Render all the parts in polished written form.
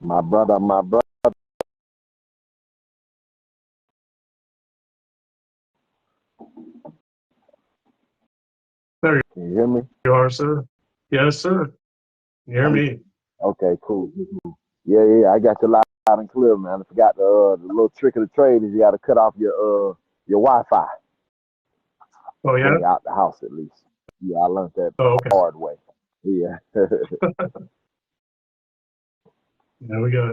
My brother. There Can you hear me? you are, sir. Yes, sir. You hear me? Okay, cool. Yeah. I got you loud and clear, man. I forgot the little trick of the trade is you got to cut off your Wi-Fi Oh, when yeah? you're out the house, at least. Yeah, I learned that the Oh, okay. hard way. Yeah. There we go.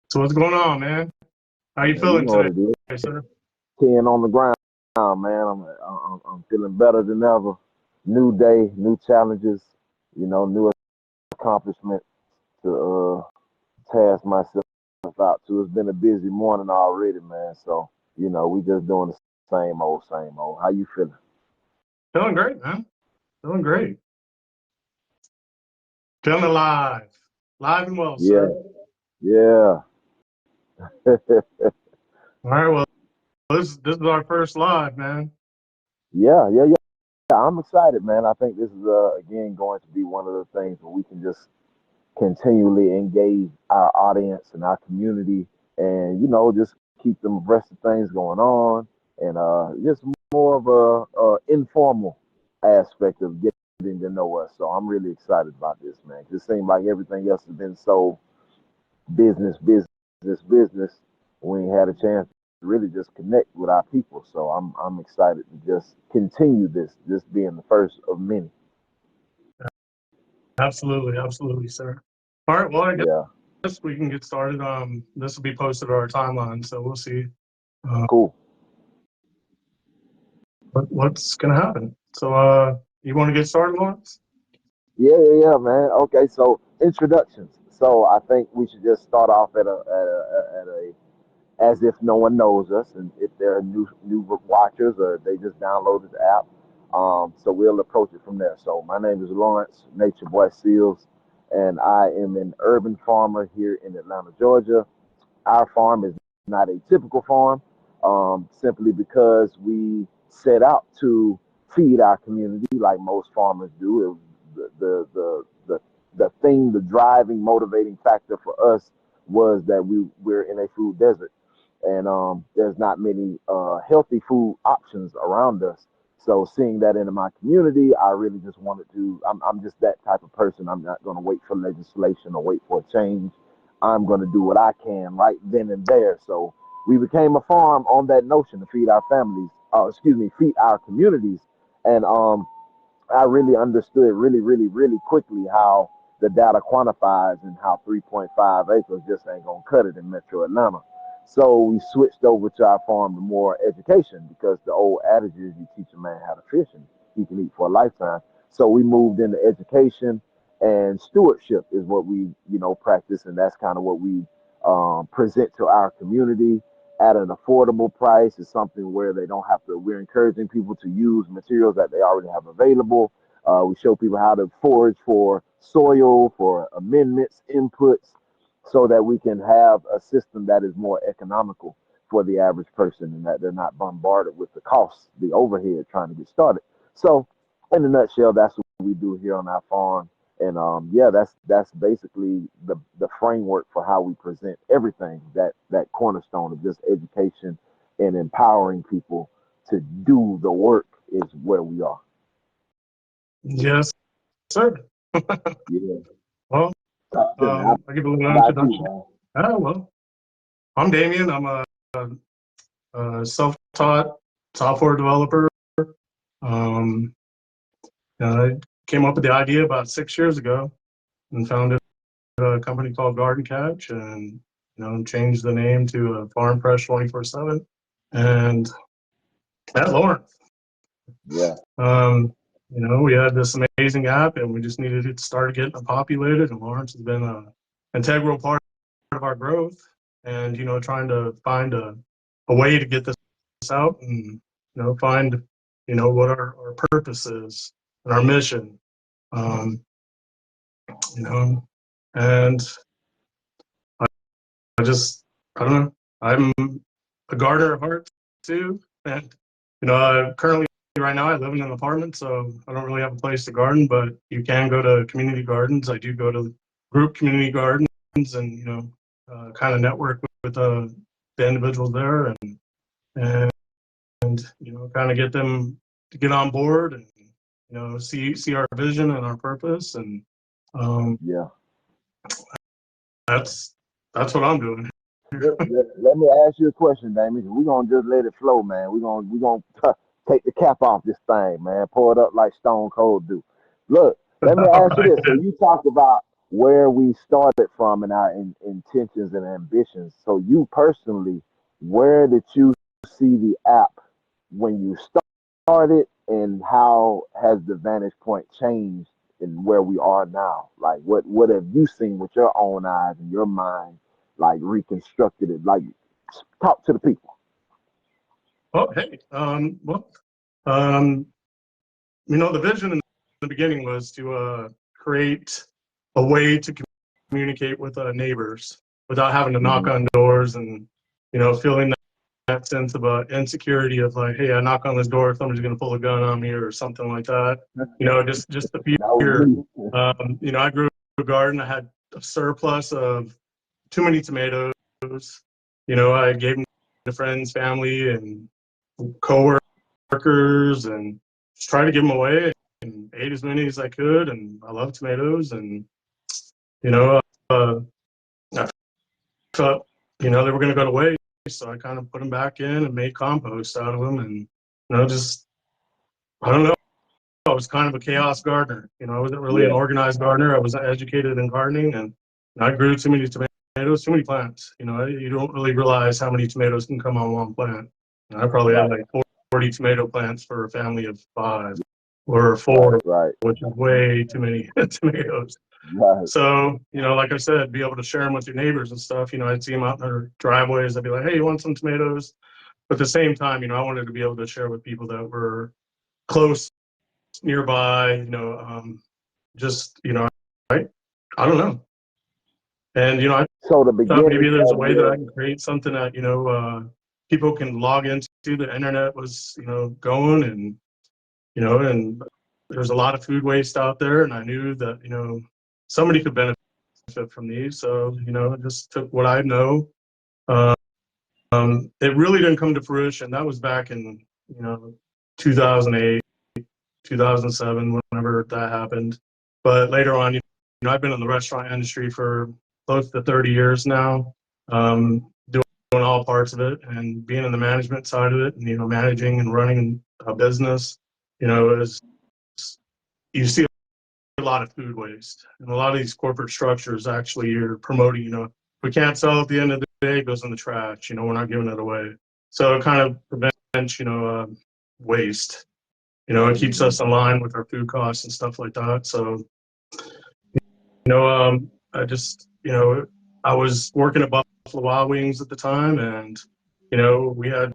So what's going on, man? How you Man, you feeling know what today, it is. sir? 10 on the ground, man. I'm feeling better than ever. New day, new challenges, new accomplishments to task myself out to. It's been a busy morning already, man. So, we just doing the same old, same old. How you feeling? Feeling great, man. Feeling great. Feeling alive. Live and well, Yeah, sir. yeah. All right, well, this is our first live, man. Yeah. I'm excited, man. I think this is again going to be one of the things where we can just continually engage our audience and our community, and just keep them abreast of things going on, and just more of a informal aspect of getting to know us. So I'm really excited about this, man. 'Cause it seems like everything else has been so business. We ain't had a chance to really just connect with our people. So I'm excited to just continue this being the first of many. Absolutely, absolutely, sir. All right, well, I Yeah, guess we can get started. This will be posted to our timeline, so we'll see cool. what's gonna happen. So, you want to get started, Lawrence? Yeah, man. Okay, so introductions. So I think we should just start off at a as if no one knows us, and if they're new watchers or they just downloaded the app. So we'll approach it from there. So my name is Lawrence Nature Boy Seals, and I am an urban farmer here in Atlanta, Georgia. Our farm is not a typical farm, simply because we set out to feed our community like most farmers do. It was the thing, the driving, motivating factor for us was that we're in a food desert, and there's not many healthy food options around us. So seeing that in my community, I really just wanted to. I'm just that type of person. I'm not going to wait for legislation or wait for a change. I'm going to do what I can right then and there. So we became a farm on that notion to feed our families, feed our communities. And I really understood really quickly how the data quantifies and how 3.5 acres just ain't going to cut it in metro Atlanta. So we switched over to our farm to more education because the old adage is you teach a man how to fish and he can eat for a lifetime. So we moved into education, and stewardship is what we, practice. And that's kind of what we present to our community at an affordable price. Is something where they don't have to. We're encouraging people to use materials that they already have available. We show people how to forage for soil, for amendments, inputs, so that we can have a system that is more economical for the average person, and that they're not bombarded with the costs, the overhead trying to get started. So, in a nutshell, that's what we do here on our farm. And yeah, that's basically the framework for how we present everything. That cornerstone of just education and empowering people to do the work is where we are. Yes, sir. Yeah. Well, Talk to me. How I'll give a little about you, introduction. man? Well, I'm Damien. I'm a self-taught software developer. Um, I came up with the idea about 6 years ago and founded a company called Garden Catch, and changed the name to Farm Fresh 24/7. And that Lawrence, Yeah. um, we had this amazing app, and we just needed it to start getting it populated. And Lawrence has been an integral part of our growth, and trying to find a way to get this out, and find what our purpose is and our mission. Um, you know, and I just, I don't know. I'm a gardener at heart too, and I currently right now I live in an apartment, so I don't really have a place to garden, but you can go to community gardens. I do go to group community gardens and, kind of network with the individuals there and, kind of get them to get on board and, see our vision and our purpose. And um, Yeah. that's, that's what I'm doing. Let me ask you a question, Damien. We're gonna just let it flow, man. We're gonna take the cap off this thing, man. Pour it up like Stone Cold do. Look, let me All ask you right. this. So you talked about where we started from and our intentions and ambitions. So you personally, where did you see the app when you started, and how has the vantage point changed in where we are now? Like, what have you seen with your own eyes and your mind, like reconstructed it? Like, talk to the people. Oh, hey. Well, um, the vision in the beginning was to create a way to communicate with neighbors without having to knock Hmm. on doors and, feeling that sense of insecurity of like, hey, I knock on this door, somebody's going to pull a gun on me or something like that. Just the That was fear. me. I grew a garden. I had a surplus of too many tomatoes. I gave them to friends, family, and coworkers, and just tried to give them away and ate as many as I could. And I love tomatoes, and you know, uh, I thought they were going to go to waste, so I kind of put them back in and made compost out of them, and just I don't know. I was kind of a chaos gardener. I wasn't really an Yeah, organized gardener. I was educated in gardening, and I grew too many tomatoes, too many plants. You don't really realize how many tomatoes can come on one plant. I probably had right, like 40 tomato plants for a family of 5 or right, 4, right, which is way too many tomatoes. right. So, like I said, be able to share them with your neighbors and stuff. I'd see them out in their driveways. I'd be like, hey, you want some tomatoes? But at the same time, I wanted to be able to share with people that were close, nearby, just, I don't know. And, I So the thought maybe beginnings there's a of way that I your can create something that, people can log into. The internet was, going and there's a lot of food waste out there. And I knew that, somebody could benefit from these. So, I just took what I know. It really didn't come to fruition. That was back in, 2008, 2007, whenever that happened. But later on, I've been in the restaurant industry for close to 30 years now, doing all parts of it and being in the management side of it, and managing and running a business. Is you see a lot of food waste, and a lot of these corporate structures actually are promoting. We can't sell at the end of the day; it goes in the trash. We're not giving it away, so it kind of prevents waste. It keeps Mhm. us in line with our food costs and stuff like that. So, I just, I was working at Buffalo Wild Wings at the time, and, we had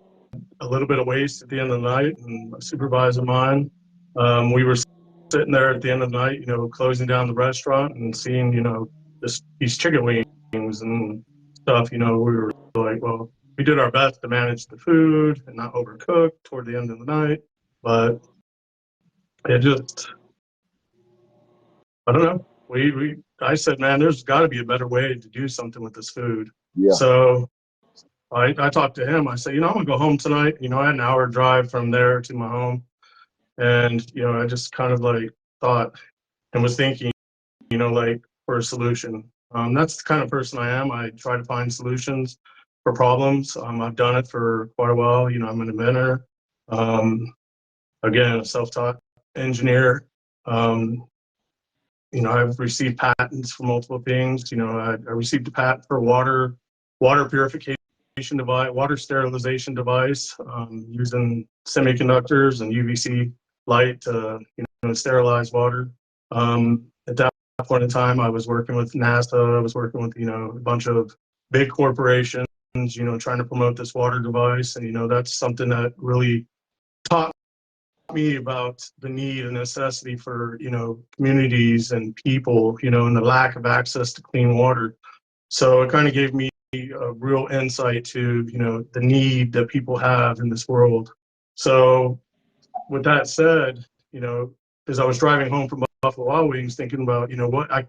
a little bit of waste at the end of the night, and a supervisor of mine, we were sitting there at the end of the night, closing down the restaurant and seeing, these chicken wings and stuff, we were like, well, we did our best to manage the food and not overcook toward the end of the night, but it just, I don't know. I said, man, there's got to be a better way to do something with this food. Yeah. So I talked to him. I said, I'm gonna go home tonight. I had an hour drive from there to my home, and I just kind of like thought and was thinking, like for a solution. That's the kind of person I am. I try to find solutions for problems. I've done it for quite a while. I'm an inventor. Um, Again, a self-taught engineer. Um, I've received patents for multiple things. I received a patent for water purification device, water sterilization device, using semiconductors and UVC light to sterilize water. At that point in time, I was working with NASA. I was working with a bunch of big corporations. Trying to promote this water device, and that's something that really taught me about the need and necessity for communities and people, and the lack of access to clean water. So it kind of gave me a real insight to the need that people have in this world. So with that said, as I was driving home from Buffalo Wild Wings, thinking about,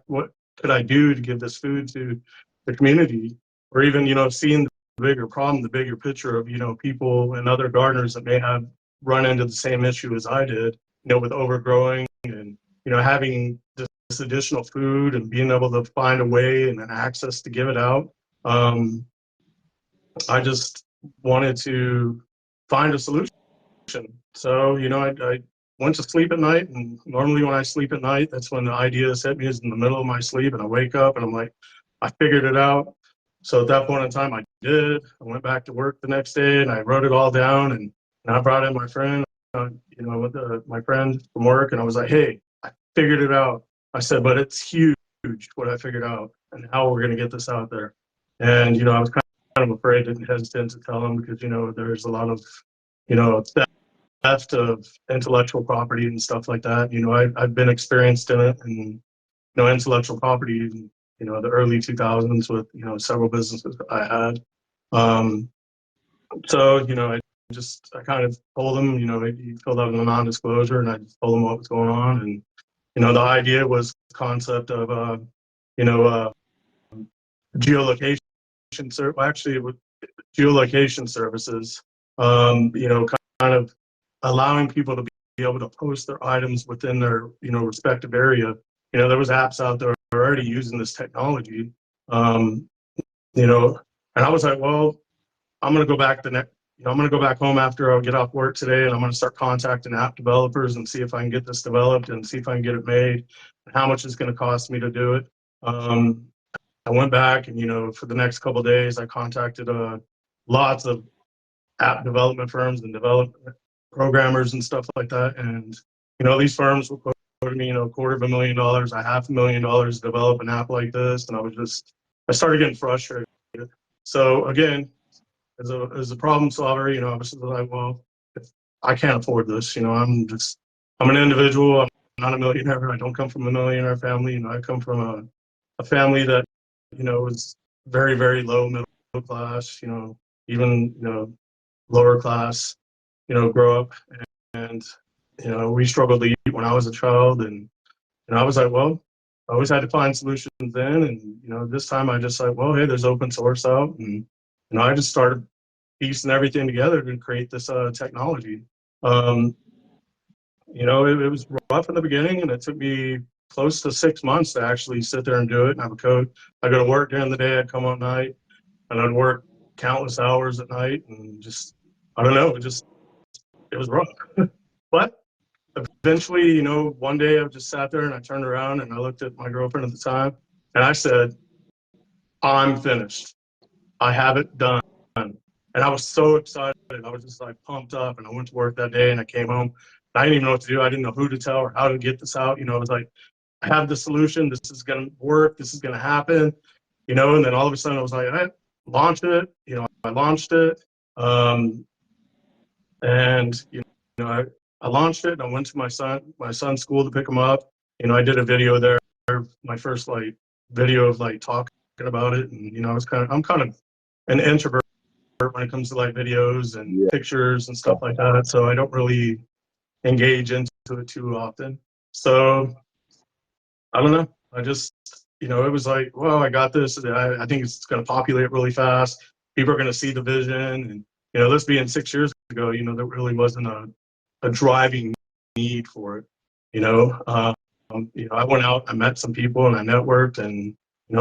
what could I do to give this food to the community, or even, seeing the bigger problem, the bigger picture of, people and other gardeners that may have run into the same issue as I did, with overgrowing and, having this additional food and being able to find a way and an access to give it out. I just wanted to find a solution. So, I went to sleep at night, and normally when I sleep at night, that's when the ideas hit me, is in the middle of my sleep, and I wake up and I'm like, I figured it out. So at that point in time, I did. I went back to work the next day and I wrote it all down, and I brought in my friend, my friend from work, and I was like, hey, I figured it out. I said, but it's huge what I figured out and how we're going to get this out there. And, I was kind of afraid and hesitant to tell him because, there's a lot of, theft of intellectual property and stuff like that. I've been experienced in it, and intellectual property in the early 2000s with several businesses I had. Um, so I kind of told him, he filled out a non-disclosure, and I just told him what was going on, and the idea was the concept of you know uh, geolocation. Well, actually, it was geolocation services. Kind of allowing people to be able to post their items within their respective area. There was apps out there already using this technology. Um, you know, and I was like, well, I'm gonna go back the next. I'm gonna go back home after I get off work today, and I'm gonna start contacting app developers and see if I can get this developed and see if I can get it made, and how much it's gonna cost me to do it. Um, I went back and for the next couple of days, I contacted lots of app development firms and development programmers and stuff like that. And these firms were quoting me, $250,000, $500,000 to develop an app like this, and I started getting frustrated. So again, as a problem solver, I was like, well, if I can't afford this. I'm an individual. I'm not a millionaire. I don't come from a millionaire family. I come from a family that was very, very low middle class. Even lower class, grow up, and we struggled to eat when I was a child, and I was like, well, I always had to find solutions then, and this time I just like, well, hey, there's open source out, and I just started piecing everything together to create this technology. Um, it was rough in the beginning, and it took me close to 6 months to actually sit there and do it and have a code. I go to work during the day, I'd come at night, and I'd work countless hours at night, and just I don't know, it was rough. But eventually, one day I just sat there and I turned around and I looked at my girlfriend at the time and I said, I'm finished. I have it done. And I was so excited. I was just like pumped up, and I went to work that day and I came home. I didn't even know what to do. I didn't know who to tell or how to get this out. I was like, I have the solution. This is going to work. This is going to happen. And then all of a sudden I was like, I launched it. I launched it. And I launched it, and I went to my son's school to pick him up. I did a video there, my first video of talking about it, and I'm kind of an introvert when it comes to videos and Yeah. pictures and stuff like that, so I don't really engage into it too often. So I don't know. I just it was like, well, I got this. I think it's going to populate really fast. People are going to see the vision, and this being 6 years ago, there really wasn't a driving need for it. I went out, I met some people, and I networked, and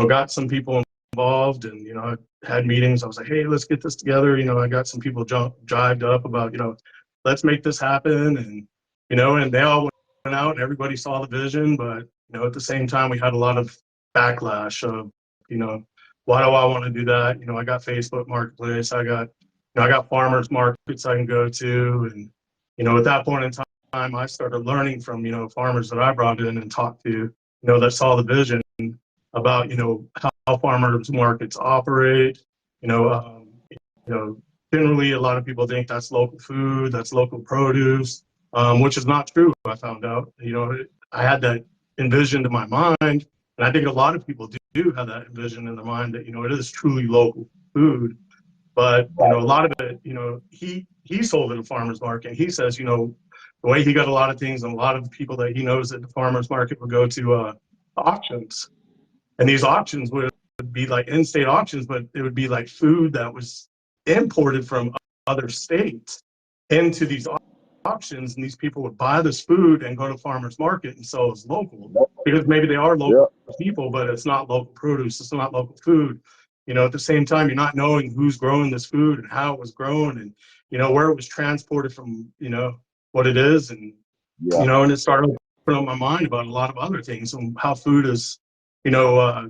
got some people involved, and I had meetings. I was like, hey, let's get this together. I got some people jived up about let's make this happen, and and they all went out, and everybody saw the vision, but at the same time, we had a lot of backlash of why do I want to do that? I got Facebook Marketplace, I got farmers markets I can go to, and at that point in time, I started learning from farmers that I brought in and talked to, that saw the vision about how farmers markets operate. You know, um, you know, generally a lot of people think that's local food, that's local produce, which is not true. I found out. I had that envisioned in my mind, and I think a lot of people do have that envision in their mind that it is truly local food. But a lot of it, he sold at a farmer's market. He says, the way he got a lot of things, and a lot of the people that he knows at the farmers market would go to auctions, and these auctions would be like in-state auctions, but it would be like food that was imported from other states into these auctions, and these people would buy this food and go to farmers market and sell as local, Yep. because maybe they are local Yep. people, but it's not local produce, it's not local food. At the same time, you're not knowing who's growing this food and how it was grown, and where it was transported from, what it is. And Yeah. and it started opening up my mind about a lot of other things and how food is, you know, uh,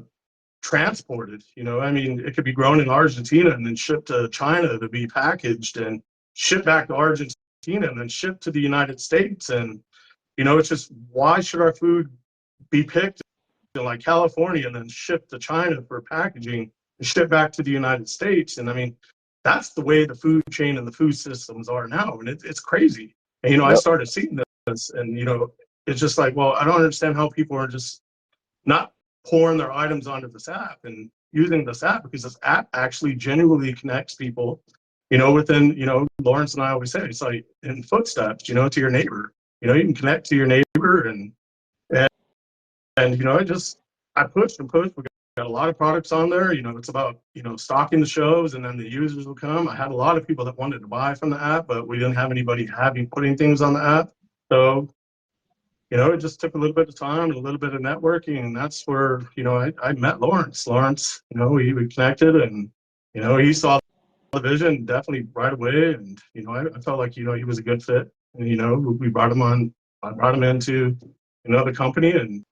transported. I mean, it could be grown in Argentina and then shipped to China to be packaged and shipped back to Argentina and then shipped to the United States. And, it's just, why should our food be picked in like California and then shipped to China for packaging and shipped back to the United States? And I mean, that's the way the food chain and the food systems are now. And it's crazy. And, I Yep. started seeing this, and, it's just like, well, I don't understand how people are just not pouring their items onto this app and using this app, because this app actually genuinely connects people, within, Lawrence and I always say, it's like in footsteps, to your neighbor. You can connect to your neighbor, and, I pushed and pushed. We got a lot of products on there. It's about, stocking the shelves, and then the users will come. I had a lot of people that wanted to buy from the app, but we didn't have anybody putting things on the app. So, it just took a little bit of time and a little bit of networking, and that's where, I met Lawrence. Lawrence, we connected, and, he saw the vision definitely right away, and, I felt like, he was a good fit, and, we brought him on. I brought him into, the company, and,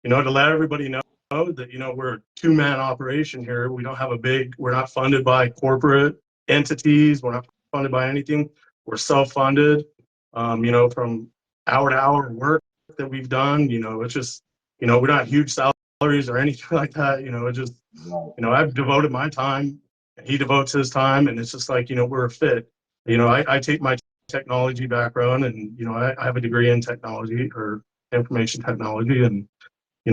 to let everybody know that, we're a two-man operation here. We don't have we're not funded by corporate entities. We're not funded by anything. We're self-funded, from hour to hour work that we've done. It's just, we're not huge salaries or anything like that. It just, Right. I've devoted my time, and he devotes his time, and it's just like, we're a fit. I take my technology background, and, I have a degree in technology or information technology, and,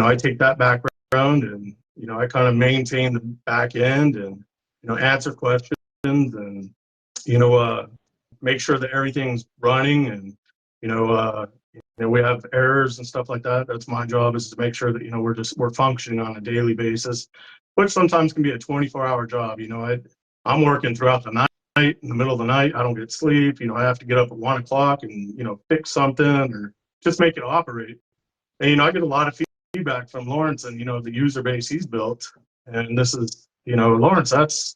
I take that background, and, I kind of maintain the back end, and, answer questions, and, you know, uh, make sure that everything's running, and, you know, uh, we have errors and stuff like that. That's my job, is to make sure that, we're functioning on a daily basis, which sometimes can be a 24-hour job. I'm working throughout the night, in the middle of the night. I don't get sleep. I have to get up at 1 o'clock and, fix something or just make it operate. And, I get a lot of feedback from Lawrence and, the user base he's built. And this is, Lawrence, that's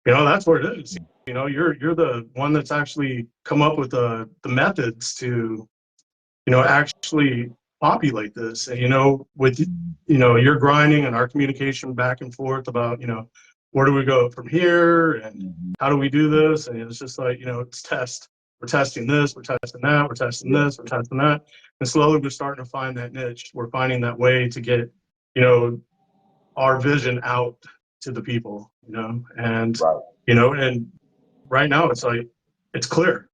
where it is. You're the one that's actually come up with the methods to, actually populate this. And, with, your grinding and our communication back and forth about, where do we go from here, and Mm-hmm. how do we do this? And it's just like, it's test. We're testing this, we're testing that, we're testing Yeah. this, we're testing that. And slowly we're starting to find that niche. We're finding that way to get, you know, our vision out to the people, and, Right. and right now it's like, it's clear.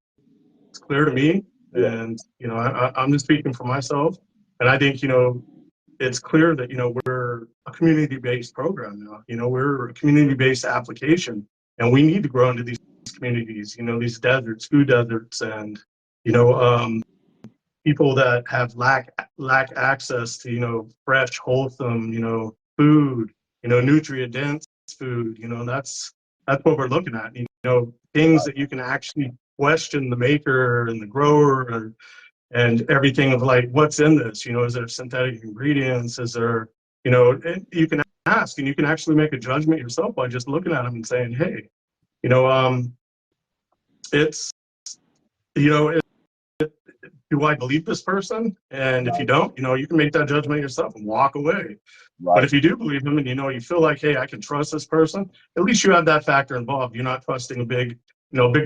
It's clear to me. Yeah. And, I'm just speaking for myself. And I think, it's clear that, we're a community-based program now. We're a community-based application, and we need to grow into these communities, these deserts, food deserts, and, you know, um, people that have lack access to, fresh, wholesome, food, nutrient dense food. That's what we're looking at. Things that you can actually question the maker and the grower, and everything of like, what's in this? Is there synthetic ingredients? Is there, you can ask, and you can actually make a judgment yourself by just looking at them and saying, hey, you know, um, it's, you know, it, do I believe this person? And if you Right. don't, you can make that judgment yourself and walk away. But Right. if you do believe him, and, you feel like, hey, I can trust this person, at least you have that factor involved. You're not trusting a big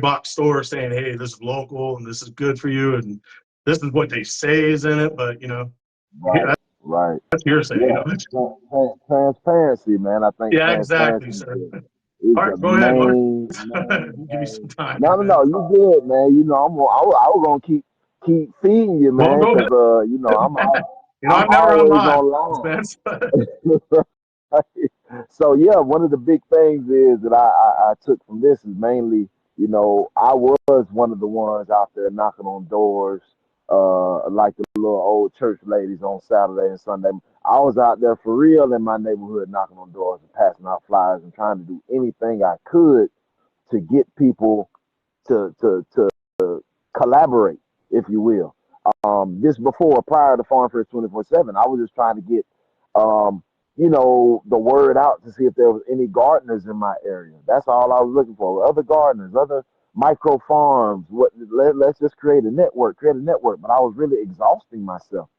box store saying, hey, this is local and this is good for you, and this is what they say is in it. But, Right. Right. that's hearsay, Yeah. Transparency, man. I think Yeah, exactly, transparency sir. is All the right, go ahead. Give you some main. time No, here, no, man. no. You good, man. I was gonna keep feeding you, Well, man, go because ahead. I'm I've never run always live, online. man. So yeah, one of the big things is that I took from this is mainly, I was one of the ones out there knocking on doors, like the little old church ladies on Saturday and Sunday. I was out there for real in my neighborhood, knocking on doors and passing out flyers and trying to do anything I could to get people to collaborate, if you will. This before, prior to Farm Fresh 24/7, I was just trying to get, um, the word out to see if there was any gardeners in my area. That's all I was looking for. Other gardeners, other micro farms. Let's just create a network. But I was really exhausting myself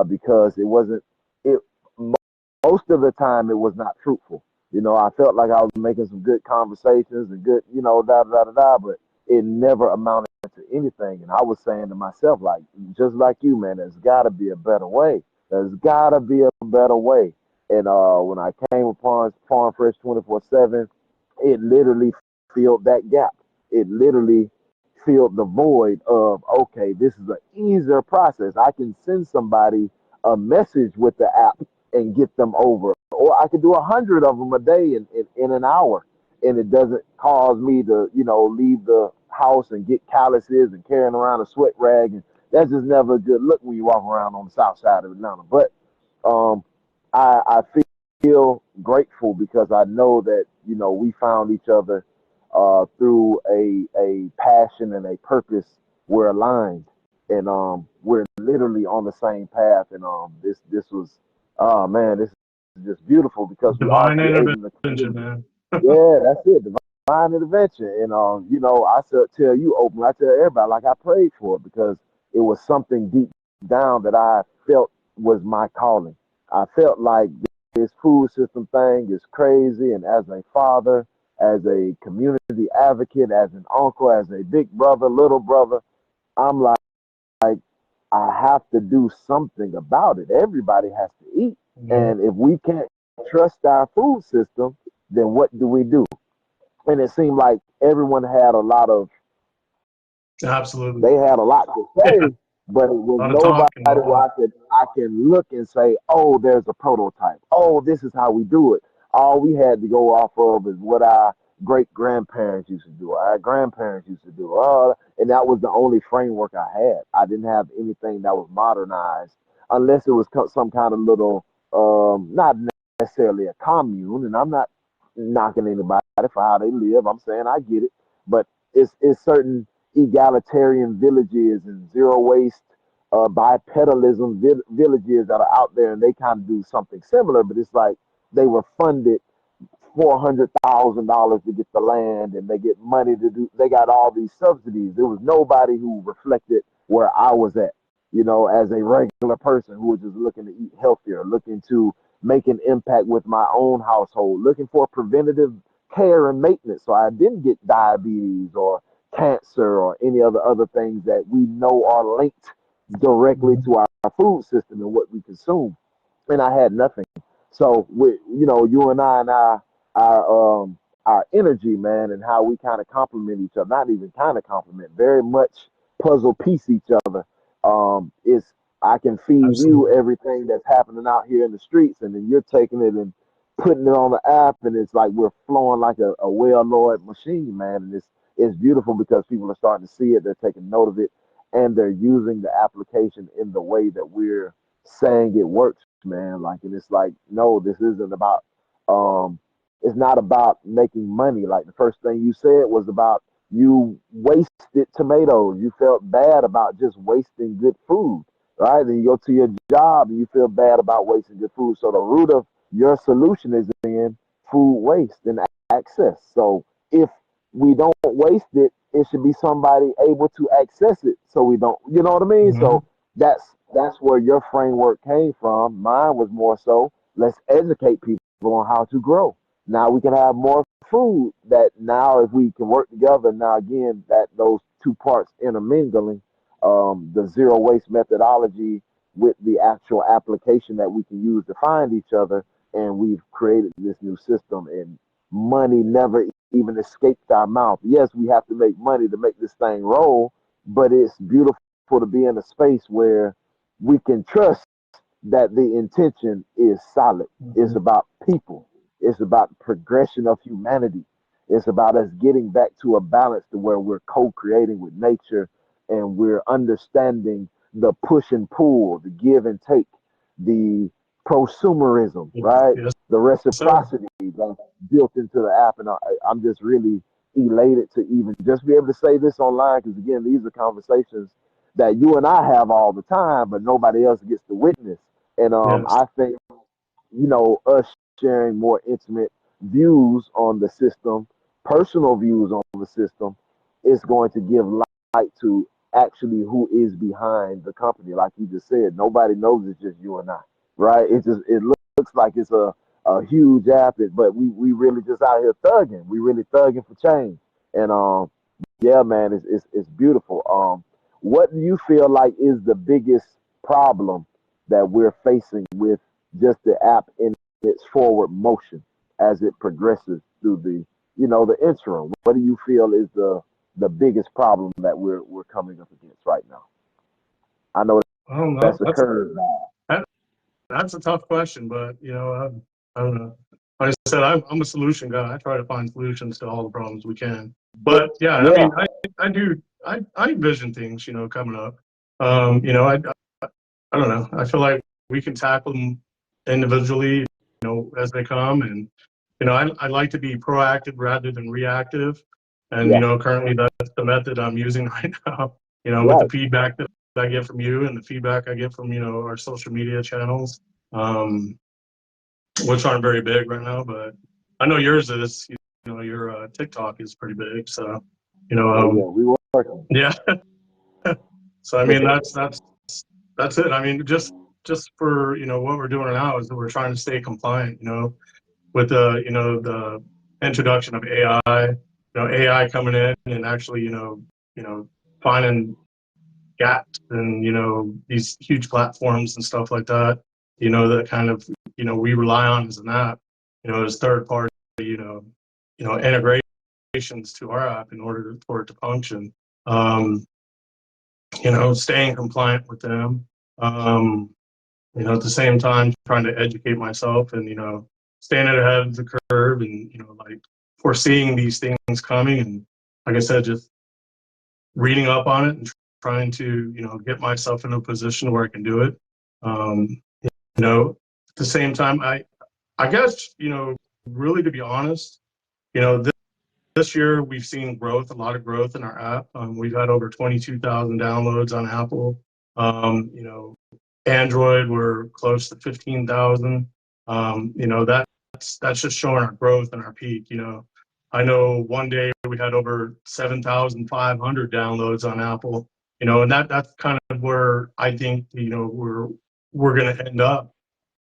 because it wasn't. It most of the time it was not fruitful. I felt like I was making some good conversations and good, da da da da, but it never amounted to anything. And I was saying to myself, like, just like you, man, there's got to be a better way. There's got to be a better way. And when I came upon Farm Fresh 24/7, it literally filled that gap. It literally filled the void of, okay, this is an easier process. I can send somebody a message with the app and get them over. Or I could do 100 of them a day in an hour. And it doesn't cause me to, leave the house and get calluses and carrying around a sweat rag. And that's just never a good look when you walk around on the south side of Atlanta. But um, I feel grateful because I know that, we found each other through a passion and a purpose. We're aligned and we're literally on the same path. And this was, oh man, this is just beautiful because we are Divine creating the intervention, community. man. Yeah, that's it. Divine intervention. And I tell you openly, I tell everybody like I prayed for it because it was something deep down that I felt was my calling. I felt like this food system thing is crazy, and as a father, as a community advocate, as an uncle, as a big brother, little brother, I'm like I have to do something about it. Everybody has to eat. Mhm. And if we can't trust our food system, then what do we do? And it seemed like everyone had a lot of Absolutely. they had a lot to Yeah. say, but it A was lot of nobody talking, not a where lot. I can look and say, oh, there's a prototype. Oh, this is how we do it. All we had to go off of is what our great grandparents used to do, our grandparents used to do. And that was the only framework I had. I didn't have anything that was modernized unless it was some kind of little, not necessarily a commune. And I'm not knocking anybody for how they live. I'm saying I get it, but it's certain egalitarian villages and zero waste bipedalism villages that are out there, and they kind of do something similar. But it's like they were funded $400,000 to get the land, and they get money to do. They got all these subsidies. There was nobody who reflected where I was at. As a regular person who was just looking to eat healthier, looking to make an impact with my own household, looking for preventative care and maintenance, so I didn't get diabetes or cancer or any other things that we know are linked directly Mhm. to our food system and what we consume. And I had nothing. So with you and I and our energy, man, and how we kind of complement each other, not even kind of complement, very much puzzle piece each other. Is I can feed you Absolutely. everything that's happening out here in the streets, and then you're taking it and putting it on the app, and it's like we're flowing like a well-oiled machine, man. And it's beautiful because people are starting to see it, they're taking note of it, and they're using the application in the way that we're saying it works, man. Like, and it's like, no, this isn't about, um, it's not about making money. Like the first thing you said was about you wasted tomatoes. You felt bad about just wasting good food, right? Then you go to your job and you feel bad about wasting good food. So the root of your solution is in food waste and access. So if we don't waste it, it should be somebody able to access it. So we don't, you know what I mean? Mhm. So that's where your framework came from. Mine was more so let's educate people on how to grow. Now we can have more food that now if we can work together now again that those two parts intermingling, the zero waste methodology with the actual application that we can use to find each other, and we've created this new system, and money never even escaped our mouth. Yes, we have to make money to make this thing roll, but it's beautiful to be in a space where we can trust that the intention is solid. It's Mhm. about people. It's about progression of humanity. It's about us getting back to a balance to where we're co-creating with nature and we're understanding the push and pull, the give and take, the prosumerism, right? Yes, The sir. reciprocity that's built into the app. And I'm just really elated to even just be able to say this online because, again, these are conversations that you and I have all the time, but nobody else gets to witness. And Yes. I think, us sharing more intimate views on the system, personal views on the system, is going to give light to actually who is behind the company. Like you just said, nobody knows it's just you and I, right? It looks like it's a huge app, but we really just out here thugging. We really thugging for change. And yeah, man, it's beautiful. What do you feel like is the biggest problem that we're facing with just the app in its forward motion as it progresses through the interim? What do you feel is the biggest problem that we're coming up against right now? I know I don't know. that's a curve. That, that's a tough question, but I don't know. Like I said, I'm a solution guy. I try to find solutions to all the problems we can. Yeah, But yeah, I yeah, mean, I do I envision things, coming up. I don't know. I feel like we can tackle them individually, as they come, and I like to be proactive rather than reactive. And yeah, currently that's the method I'm using right now. With the right. feedback that I get from you and the feedback I get from our social media channels, um, which aren't very big right now, but I know yours is. Your TikTok is pretty big, so Oh yeah, we working. yeah. So I mean that's it. I mean just for what we're doing now is that we're trying to stay compliant. With the introduction of AI. AI coming in and actually finding gaps and these huge platforms and stuff like that. That kind of we rely on as an app. As third party. Integrations to our app in order for it to function. Um, staying compliant with them. Um, at the same time, trying to educate myself and, staying ahead of the curve and, like foreseeing these things coming. And like I said, just reading up on it and trying to, get myself in a position where I can do it. Um, at the same time, I guess, really to be honest, this year we've seen growth, a lot of growth in our app. We've had over 22,000 downloads on Apple. Android, we're close to 15,000. That's just showing our growth and our peak. I know one day we had over 7,500 downloads on Apple. And that's kind of where I think we're going to end up,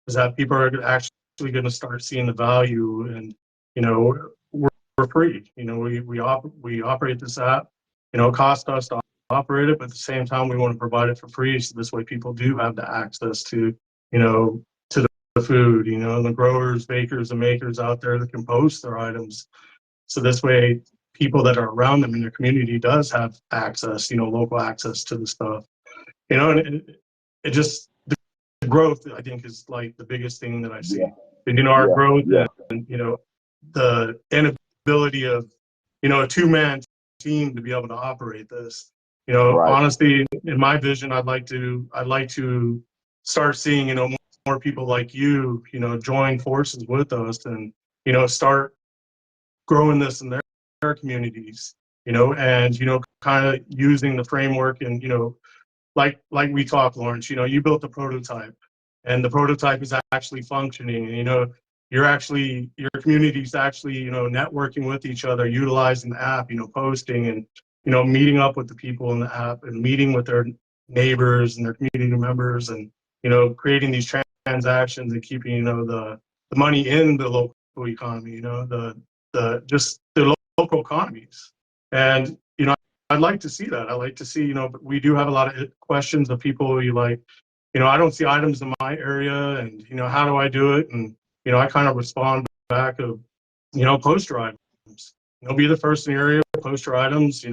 is that people are actually going to start seeing the value, and we're free. We operate this app. It costs us to operate it, but at the same time, we want to provide it for free. So this way, people do have the access to the food. And the growers, bakers, and makers out there that can post their items. So this way, people that are around them in their community does have access. Local access to the stuff. And it just the growth, I think, is like the biggest thing that I Yeah, see. And our yeah, growth yeah. and the inability of a two-man team to be able to operate this. Right. Honestly, in my vision, I'd like to start seeing more people like you join forces with us and start growing this in their communities. And kind of using the framework and like we talked, Lawrence, you built the prototype and the prototype is actually functioning. And, your community's actually, networking with each other, utilizing the app, posting and, meeting up with the people in the app and meeting with their neighbors and their community members and, creating these transactions and keeping, the money in the local economy, just the local economies. And, I'd like to see that. I like to see, but we do have a lot of questions of people you like, I don't see items in my area and, how do I do it? And, I kind of respond back of, post your items, be the first in the area, post your items,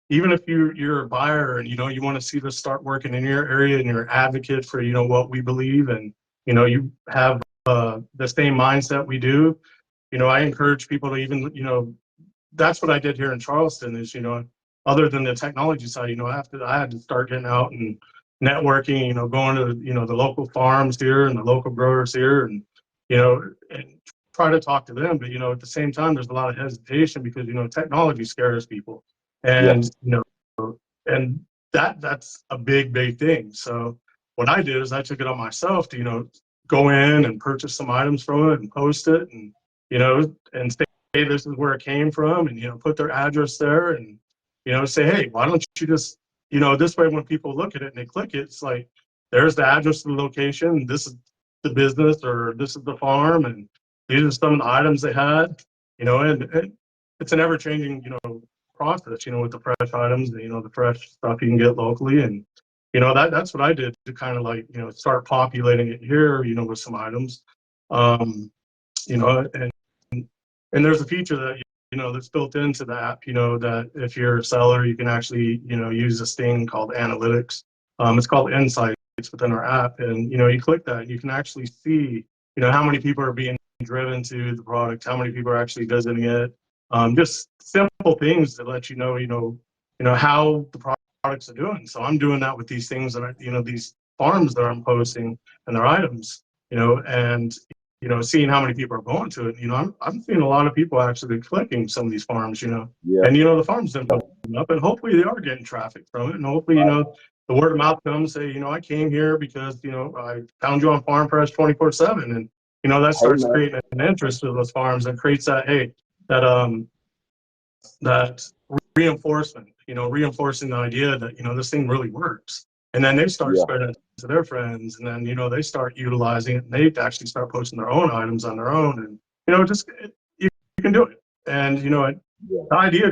even if you're a buyer and, you want to see this start working in your area and you're an advocate for, what we believe and, you have the same mindset we do, I encourage people to even, that's what I did here in Charleston is, other than the technology side, I had to start getting out and networking, going to, the local farms here and the local growers here, and try to talk to them. But, at the same time, there's a lot of hesitation because, technology scares people. Yeah. And, and that's a big thing. So what I did is I took it on myself to, go in and purchase some items from it and post it and, and say, hey, this is where it came from, and, put their address there and, say, hey, why don't you just, this way when people look at it and they click it, it's like, there's the address to the location, this is the business, or this is the farm, and these are some of the items they had, and it's an ever changing, process, with the fresh items, the fresh stuff you can get locally. And, that's what I did to kind of like, start populating it here, with some items. Um, you know, and and there's a feature that that's built into the app. That if you're a seller, you can actually use this thing called analytics. It's called Insights within our app, and you click that, and you can actually see how many people are being driven to the product, how many people are actually visiting it. Just simple things to let how the products are doing. So I'm doing that with these things that these farms that I'm posting and their items, and seeing how many people are going to it. I'm seeing a lot of people actually clicking some of these farms, Yeah. and the farms didn't put them up, and hopefully they are getting traffic from it, and hopefully Right. the word of mouth comes, say, I came here because I found you on Farm Fresh 24/7, and that Hey starts man. creating an interest in those farms and creates that, hey, that reinforcement, reinforcing the idea that this thing really works, and then they start Yeah. spreading it to their friends, and then they start utilizing it, and they actually start posting their own items on their own, and just you can do it. And Yeah. the idea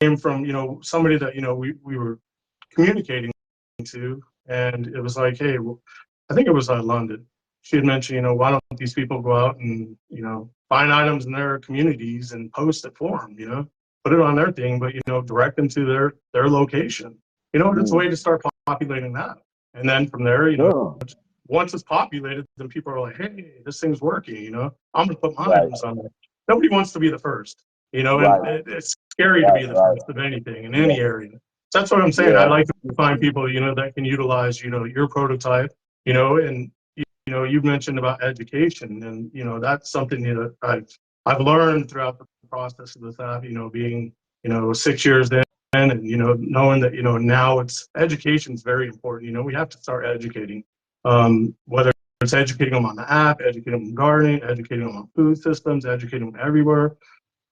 came from somebody that we were communicating to, and it was like, hey, well, I think it was London. She had mentioned, why don't these people go out and find items in their communities and post it for them, put it on their thing, but direct them to their location. It's a Mm. way to start populating that, and then from there, Huh. once it's populated, then people are like, hey, this thing's working. I'm gonna put my Right. items on there. Nobody wants to be the first, and Right. it's scary to Right. be the Right. first of anything in Yeah. any area. That's what I'm saying. I Yeah. like to find people, that can utilize, your prototype, and you've mentioned about education, and that's something that I've learned throughout the process of this app. Being 6 years in, and knowing that now it's education is very important. We have to start educating, whether it's educating them on the app, educating them on gardening, educating them on food systems, educating them everywhere.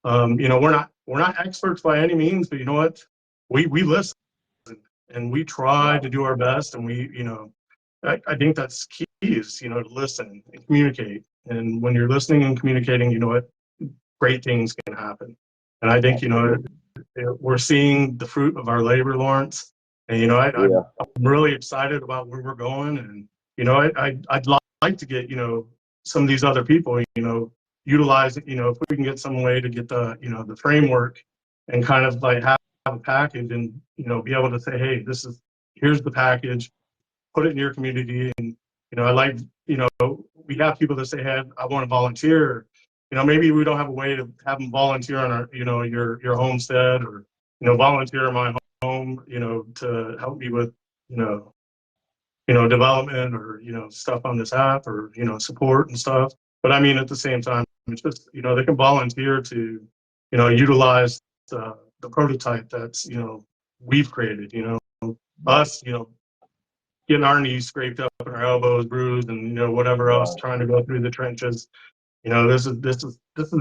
We're not experts by any means, but you know what? We listen and we try Right. to do our best, and I think that's key is to listen and communicate, and when you're listening and communicating, what, great things can happen. And I think Absolutely. we're seeing the fruit of our labor, Lawrence, and I'm Yeah. really excited about where we're going, and I'd like to get some of these other people utilize it, if we can get some way to get the framework and kind of like have a package, and be able to say, hey, here's the package, put it in your community. And I like, we have people that say, hey, I want to volunteer. Maybe we don't have a way to have them volunteer on our your homestead, or volunteer in my home, to help me with you know development, or stuff on this app, or support and stuff. But I mean, at the same time, it's just they can volunteer to utilize the prototype that's we've created. Right. Us, getting our knees scraped up and our elbows bruised, and whatever else, Right. trying to go through the trenches. This is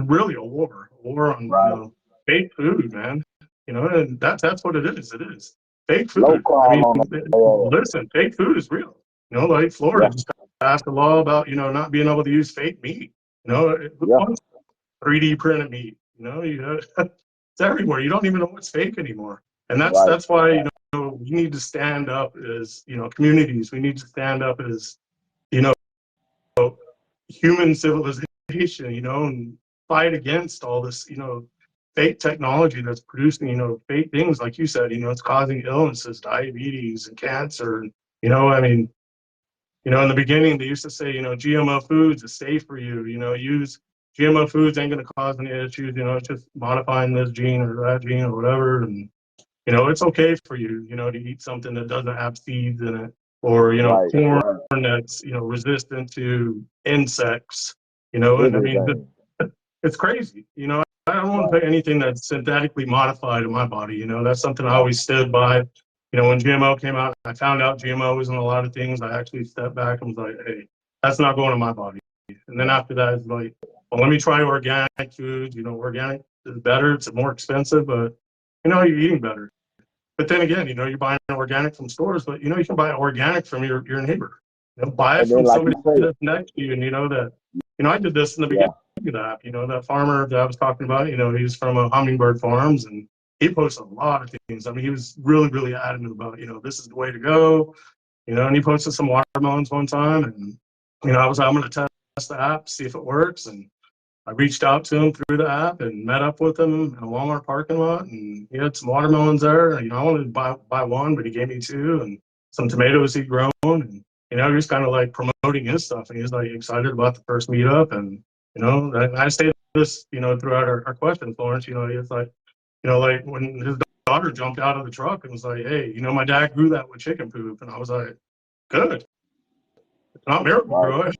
really a war on Right. fake food, man. And that's what it is. It is fake Low food. I call mean, on the listen, fake food is real. Like Florida yeah. just passed a law about not being able to use fake meat. Who Yeah. wants 3D printed meat? It's everywhere. You don't even know what's fake anymore. And that's Right. that's why we need to stand up as communities. We need to stand up as you know human civilization, and fight against all this, fake technology that's producing, fake things, like you said, it's causing illnesses, diabetes and cancer. And, I mean, in the beginning, they used to say, GMO foods is safe for you, use GMO foods ain't going to cause any issues, it's just modifying this gene or that gene or whatever. And, it's okay for you, to eat something that doesn't have seeds in it. or Right, corn right. that's resistant to insects, and I mean Everything. it's crazy. I don't want to Right, put anything that's synthetically modified in my body. That's something I right, always stood by. When GMO came out, I found out GMO was in a lot of things. I actually stepped back and was like, hey, that's not going in my body. And then right. after that, it's like, well, let me try organic foods. Organic is better. It's more expensive, but you're eating better. But then again, you're buying organic from stores, but you can buy organic from your neighbor. Buy it And then, from like you somebody say, that's next to you, and that. I did this in the beginning yeah, of that. That farmer that I was talking about. He's from a hummingbird farms, and he posted a lot of things. I mean, he was really, really adamant about this is the way to go. And he posted some watermelons one time, and I'm going to test the app, see if it works, and I reached out to him through the app and met up with him in a Walmart parking lot, and he had some watermelons there. I wanted to buy one, but he gave me two, and some tomatoes he'd grown, and he was kind of like promoting his stuff, and he was like excited about the first meetup, and I stayed this throughout our questions, Lawrence. He was like when his daughter jumped out of the truck and was like, "Hey, my dad grew that with chicken poop," and I was like, "Good, it's not miracle right, grow, right,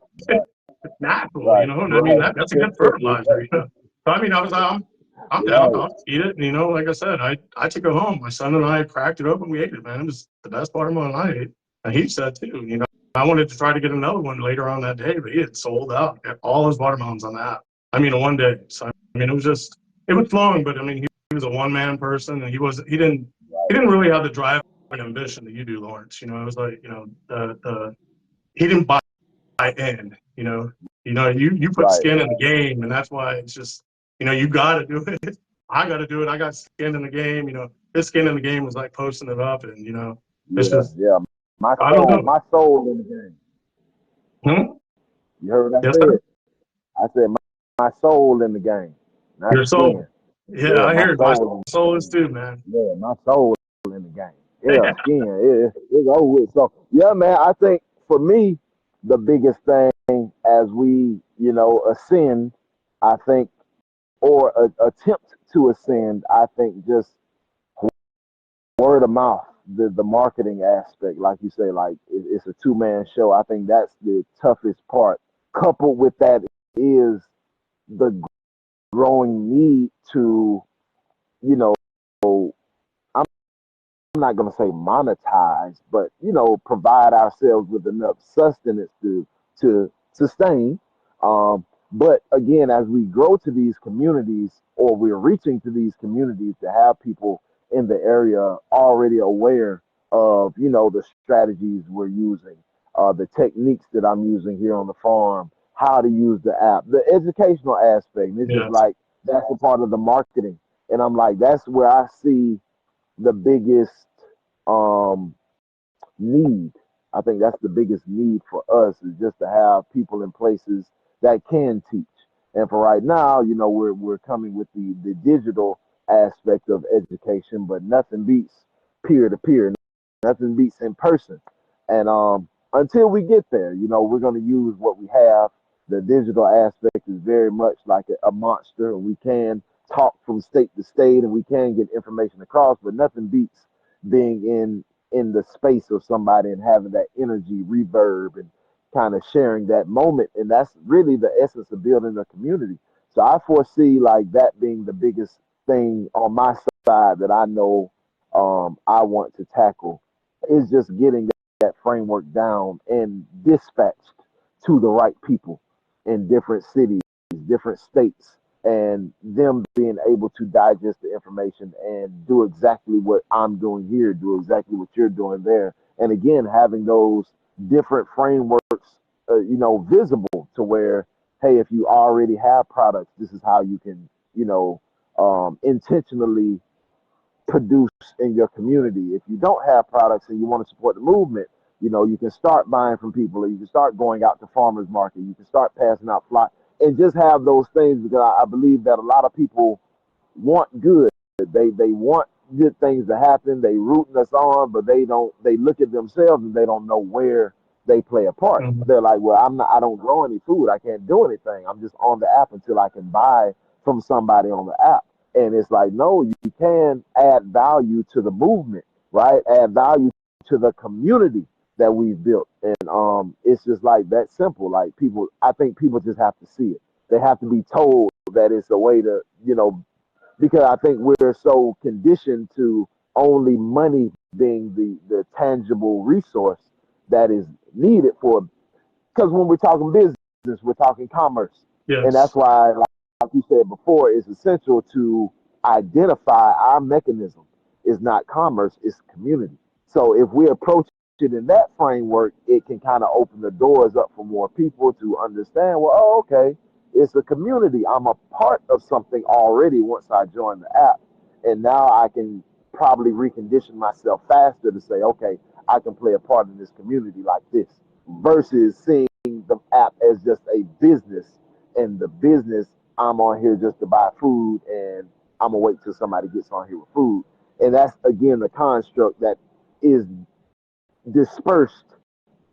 it's natural, right, and I mean right, that's a good fertilizer." So I mean, I was like, I'm down. right. I'll eat it. And, like I said, I took it home. My son and I cracked it open. We ate it, man. It was the best watermelon I ate. And he said too. I wanted to try to get another one later on that day, but he had sold out. Got all his watermelons on that. I mean, in one day. So I mean, it was flowing, but I mean, he was a one man person, and he didn't really have the drive and ambition that you do, Lawrence. It was like the he didn't buy in. You put Right. skin in the game, and that's why it's just you got to do it. I got to do it. I got skin in the game. His skin in the game was like posting it up, and it's Yeah, just yeah. I don't know. My soul in the game. Hmm? You heard what I Yes, sir. said? I said my soul in the game, not Your skin. soul. Yeah, Yeah, I my hear it. My soul soul in is the too, game. man. Yeah, my soul in the game. Yeah, skin. It's over with. So yeah, man. I think for me, the biggest thing as we ascend, I think, or attempt to ascend, I think just word of mouth, the marketing aspect, like you say, like it's a two-man show. I think that's the toughest part. Coupled with that is the growing need to, you know, I'm not going to say monetize, but provide ourselves with enough sustenance to sustain. But again, as we grow to these communities, or we're reaching to these communities, to have people in the area already aware of the strategies we're using, the techniques that I'm using here on the farm, how to use the app, the educational aspect. And it's just Yes. like that's a part of the marketing, and I'm like that's where I see the biggest um, need. I think that's the biggest need for us is just to have people in places that can teach. And for right now, we're coming with the digital aspect of education, but nothing beats peer to peer. Nothing beats in person. And until we get there, we're going to use what we have. The digital aspect is very much like a monster. We can talk from state to state and we can get information across, but nothing beats being in the space of somebody and having that energy reverb and kind of sharing that moment. And that's really the essence of building a community. So I foresee like that being the biggest thing on my side that I know I want to tackle is just getting that framework down and dispatched to the right people in different cities, different states, and them being able to digest the information and do exactly what I'm doing here, do exactly what you're doing there. And again, having those different frameworks, visible to where, hey, if you already have products, this is how you can, intentionally produce in your community. If you don't have products and you want to support the movement, you can start buying from people, or you can start going out to farmers market, you can start passing out flyers, and just have those things because I believe that a lot of people want good. They want good things to happen. They rooting us on, but they don't. They look at themselves and they don't know where they play a part. Mhm. They're like, well, I'm not. I don't grow any food. I can't do anything. I'm just on the app until I can buy from somebody on the app. And it's like, no, you can add value to the movement, right? Add value to the community that we've built. And it's just like that simple. Like people, I think people just have to see it. They have to be told that it's a way to, because I think we're so conditioned to only money being the tangible resource that is needed for, because when we're talking business, we're talking commerce. And that's Yes. why, like you said before, it's essential to identify our mechanism. It's not commerce, it's community. So if we approach it in that framework, it can kind of open the doors up for more people to understand, well, oh, okay, it's a community. I'm a part of something already once I join the app. And now I can probably recondition myself faster to say, okay, I can play a part in this community like this, versus seeing the app as just a business, and the business, I'm on here just to buy food and I'm gonna wait till somebody gets on here with food. And that's again the construct that is dispersed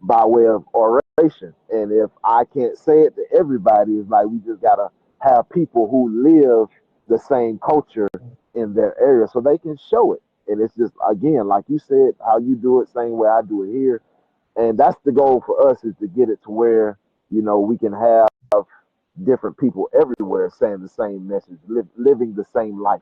by way of oration. And if I can't say it to everybody, it's like we just gotta have people who live the same culture in their area so they can show it. And it's just again, like you said, how you do it, same way I do it here. And that's the goal for us, is to get it to where we can have different people everywhere saying the same message, living the same life.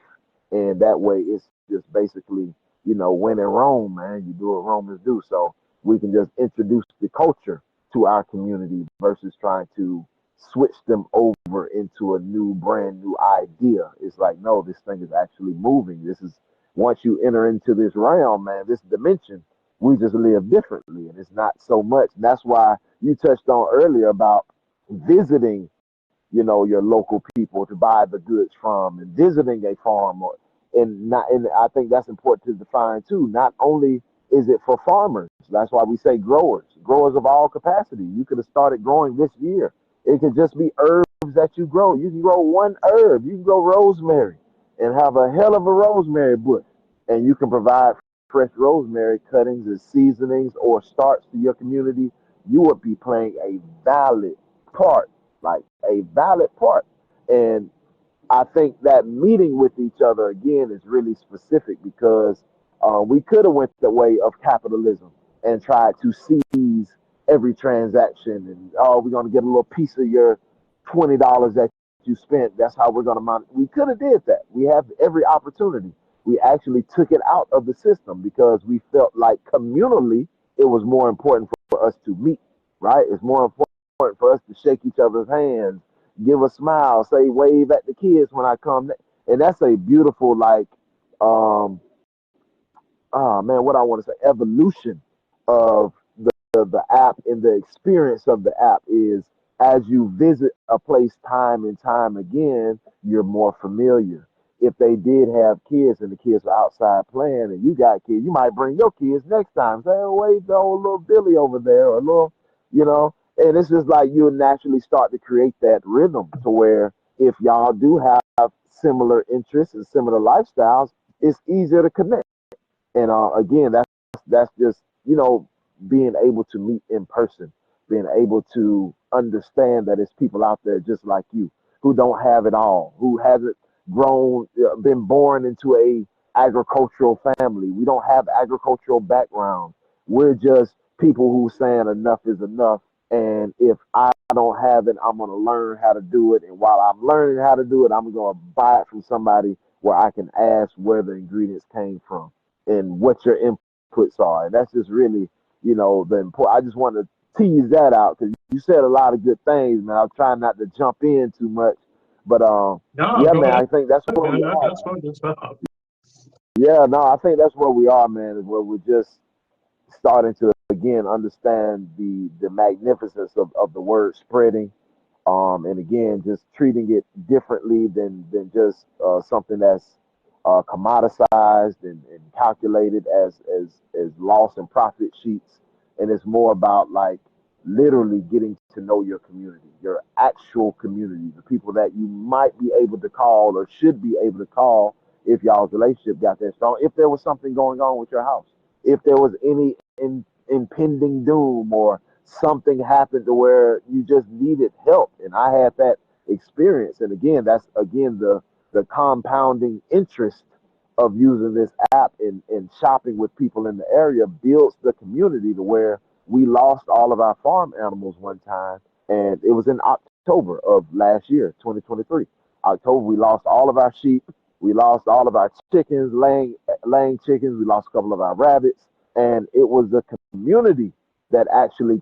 And that way it's just basically, when in Rome, man, you do what Romans do. So we can just introduce the culture to our community versus trying to switch them over into a brand new idea. It's like, no, this thing is actually moving. This is, once you enter into this realm, man, this dimension, we just live differently. And it's not so much. And that's why you touched on earlier about visiting, your local people to buy the goods from, and visiting a farm, and I think that's important to define too. Not only is it for farmers, that's why we say growers of all capacity. You could have started growing this year. It could just be herbs that you grow. You can grow one herb. You can grow rosemary and have a hell of a rosemary bush, and you can provide fresh rosemary cuttings as seasonings or starts to your community. You would be playing a valid part, like a valid part. And I think that meeting with each other again is really specific, because we could have went the way of capitalism and tried to seize every transaction, and oh, we're going to get a little piece of your $20 that you spent. That's how we're going to mount. We could have did that. We have every opportunity. We actually took it out of the system because we felt like communally it was more important for us to meet. Right? It's more important for us to shake each other's hands, give a smile, say wave at the kids when I come. And that's a beautiful, like, um, oh man, what I want to say, evolution of the app, and the experience of the app is, as you visit a place time and time again, you're more familiar. If they did have kids and the kids were outside playing and you got kids, you might bring your kids next time. Say, oh, wait, the old little Billy over there, or a little, and it's just like you'll naturally start to create that rhythm to where if y'all do have similar interests and similar lifestyles, it's easier to connect. And again, that's just being able to meet in person, being able to understand that it's people out there just like you, who don't have it all, who hasn't been born into a agricultural family. We don't have agricultural background. We're just people who saying enough is enough. And if I don't have it, I'm gonna learn how to do it. And while I'm learning how to do it, I'm gonna buy it from somebody where I can ask where the ingredients came from and what your inputs are. And that's just really, the important. I just want to tease that out because you said a lot of good things, man. I'm trying not to jump in too much, but No, yeah, go man. ahead, I think that's where man. we are. That's fun. Good stuff. Yeah, no, I think that's where we are, man. Is where we're just starting to again understand the magnificence of the word spreading, and again just treating it differently than just something that's commoditized and calculated as loss and profit sheets. And it's more about like literally getting to know your community, your actual community, the people that you might be able to call or should be able to call if y'all's relationship got that strong. If there was something going on with your house, if there was any impending doom, or something happened to where you just needed help. And I had that experience. And again, that's again the compounding interest of using this app and shopping with people in the area builds the community to where we lost all of our farm animals one time, and it was in October of last year, 2023. October, we lost all of our sheep. We lost all of our chickens, laying chickens. We lost a couple of our rabbits, and it was the community that actually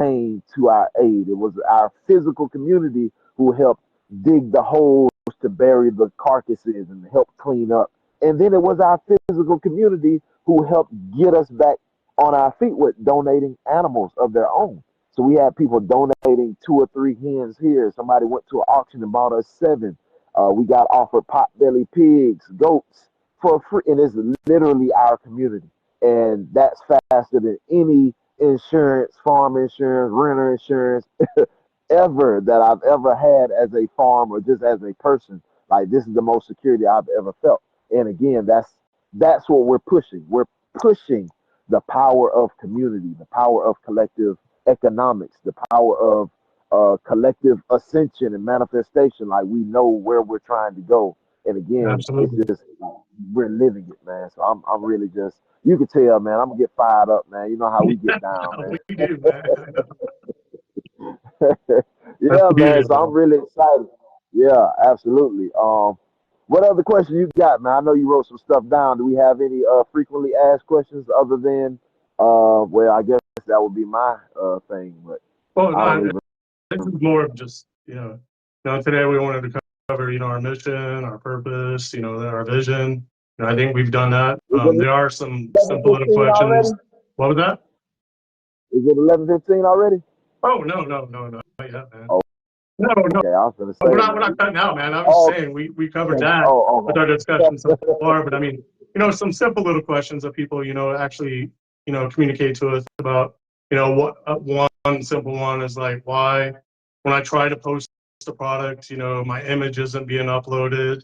came to our aid. It was our physical community who helped dig the holes to bury the carcasses and help clean up. And then it was our physical community who helped get us back on our feet with donating animals of their own. So we had people donating 2 or 3 hens here. Somebody went to an auction and bought us 7. We got offered pot-belly pigs, goats for free, and it's literally our community. And that's faster than any insurance, farm insurance, renter insurance, ever that I've ever had as a farm or just as a person. Like this is the most security I've ever felt. And again, that's what we're pushing. We're pushing the power of community, the power of collective economics, the power of collective ascension and manifestation. Like we know where we're trying to go. And again, it's Absolutely. just we're living it, man. So I'm really just you can tell, man. I'm gonna get fired up, man. You know how we get down, man. We do, man. I know. That's Yeah, the beauty man. of So it I'm all. really excited. Yeah, absolutely. What other questions you got, man? I know you wrote some stuff down. Do we have any frequently asked questions other than well, I guess that would be my thing, but Well, I don't no, even this is more of just, today we wanted to cover, our mission, our purpose, our vision. I think we've done that. is it There are some simple little 11:15 already? questions. What was that? Is it 11:15 already? Oh, no, no, no, no, not yet, man. Oh, No, no, okay. I was gonna say, we're man. not cutting out, man. I was just Oh, saying we covered okay. that with our Oh, discussion so oh. far. But I mean, some simple little questions that people, actually, communicate to us about, what one simple one is like, why when I try to post a product, my image isn't being uploaded.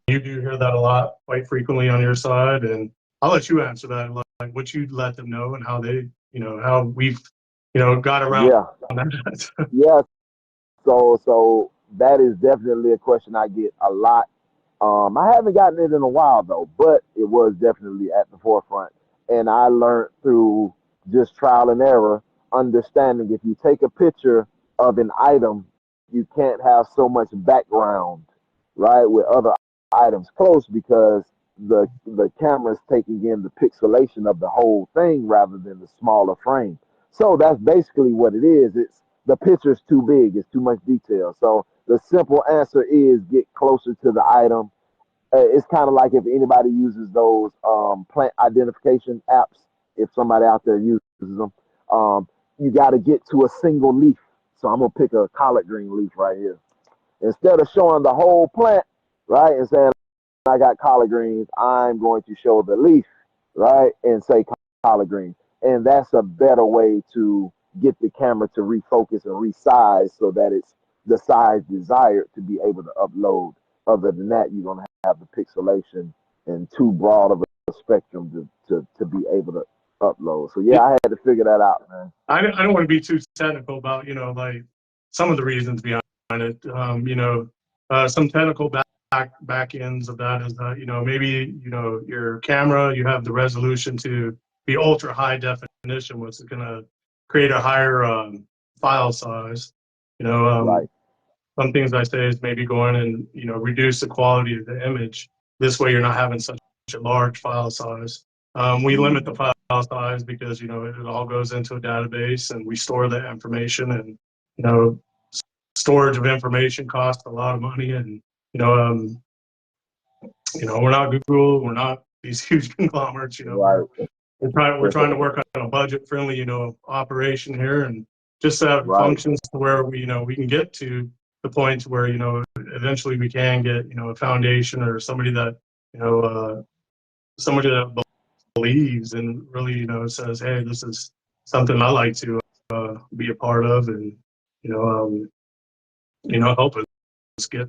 You do hear that a lot, quite frequently on your side, and I'll let you answer that, like what you let them know and how they, how we've, got around Yeah, that. yeah. So that is definitely a question I get a lot. I haven't gotten it in a while though, but it was definitely at the forefront, and I learned through just trial and error, understanding if you take a picture of an item, you can't have so much background, right, with other items close because the camera's taking in the pixelation of the whole thing rather than the smaller frame. So that's basically what it is. It's the picture's too big, it's too much detail. So the simple answer is get closer to the item. It's kind of like if anybody uses those plant identification apps, if somebody out there uses them, you got to get to a single leaf. So I'm gonna pick a collard green leaf right here. Instead of showing the whole plant, right, and saying I got collard greens, I'm going to show the leaf, right, and say collard greens. And that's a better way to get the camera to refocus and resize so that it's the size desired to be able to upload. Other than that, you're going to have the pixelation and too broad of a spectrum to be able to upload. So, yeah, I had to figure that out, man. I don't want to be too technical about, like some of the reasons behind it. Some technical back ends of that is that, maybe, your camera, you have the resolution to be ultra high definition, which is going to create a higher file size. You know, Right, um, some things I say is maybe go in and, reduce the quality of the image. This way you're not having such a large file size. We limit the file size because, it all goes into a database and we store the information, and, you know, storage of information costs a lot of money. And, you know, um, we're not Google, we're not these huge conglomerates, right, we're trying to work on a budget friendly, operation here, and just have right, functions to where we can get to the point where, eventually we can get, a foundation or somebody that believes and really, says, hey, this is something I like to be a part of, and, you know, um, help us get,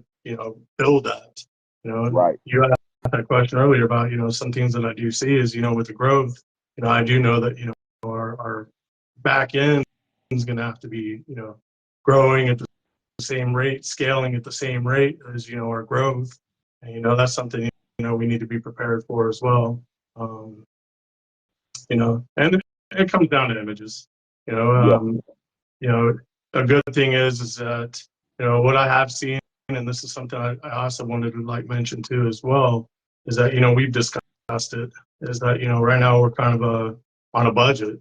build that, and right, you asked that question earlier about, some things that I do see is, with the growth, I do know that, our back end is going to have to be, growing at the same rate, scaling at the same rate as, our growth. And, that's something, we need to be prepared for as well. Um, and it comes down to images. You know, Yeah. you know, a good thing is that, you know, what I have seen, and this is something I also wanted to like mention too as well, is that, you know, we've discussed it, is that, you know, right now we're kind of on a budget.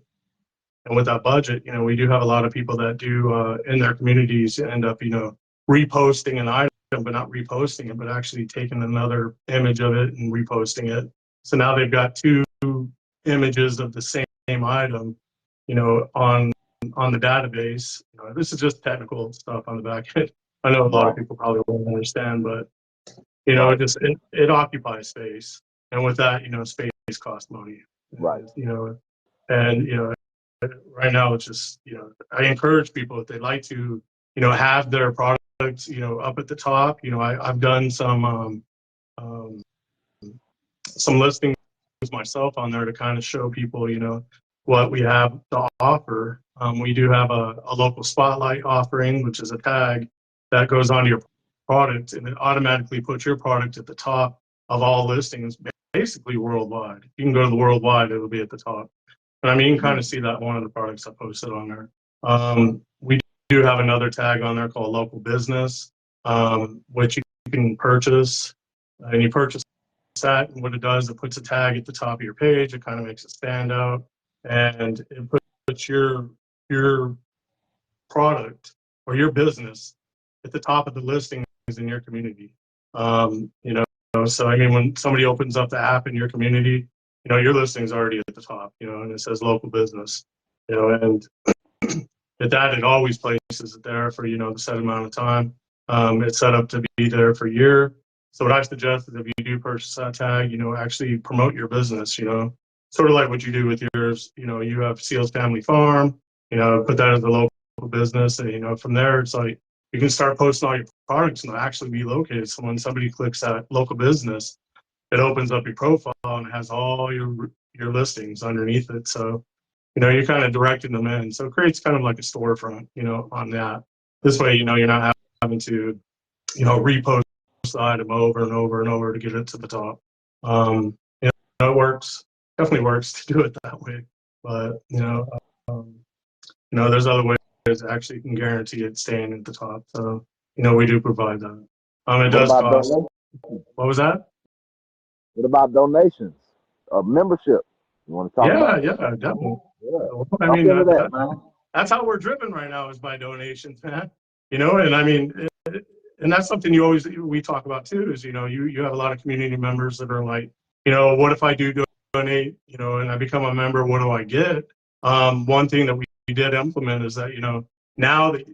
And with that budget, you know, we do have a lot of people that do in their communities end up, you know, reposting an item, but not reposting it, but actually taking another image of it and reposting it. So now they've got two images of the same item, you know, on the database. You know, this is just technical stuff on the back end. I know a lot of Right. people probably won't understand, but you know, Right. it occupies space, and with that, you know, space costs money. Right. And, you know, and you know, right now it's just, you know, I encourage people if they'd like to, you know, have their products, you know, up at the top. You know, I've done um, some listings myself on there to kind of show people, you know, what we have to offer. We do have a local spotlight offering, which is a tag that goes onto your product, and it automatically puts your product at the top of all listings, basically worldwide. You can go to the worldwide; it'll be at the top. And I mean, you can kind of see that one of the products I posted on there. We do have another tag on there called local business, which you can purchase, and you purchase that, and what it does, it puts a tag at the top of your page. It kind of makes it stand out, and it puts your product or your business at the top of the listings in your community. You know, so I mean, when somebody opens up the app in your community, you know, your listing's already at the top. You know, and it says local business. You know, and at that, it always places it there for, you know, the set amount of time. It's set up to be there for a year. So what I suggest is if you do purchase that tag, you know, actually promote your business, you know, sort of like what you do with yours. You know, you have Seals Family Farm, you know, put that as a local business. And, you know, from there, it's like you can start posting all your products and they'll actually be located. So when somebody clicks that local business, it opens up your profile and it has all your listings underneath it. So, you know, you're kind of directing them in. So it creates kind of like a storefront, you know, on that. This way, you know, you're not having to, you know, repost the item over and over and over to get it to the top. You know, it works, definitely works to do it that way. But, um, you know, there's other ways that actually can guarantee it staying at the top. So, you know, we do provide that. It What does about cost. donations? What was that? What about donations? Membership. You want to talk about Yeah, it? yeah, definitely. Yeah. Well, I Jump mean, into that, man. that's how we're driven right now is by donations, man. You know, and I mean, and that's something you always we talk about too. Is, you know, you have a lot of community members that are like, you know, what if I do donate, you know, and I become a member, what do I get? One thing that we did implement is that, you know, now that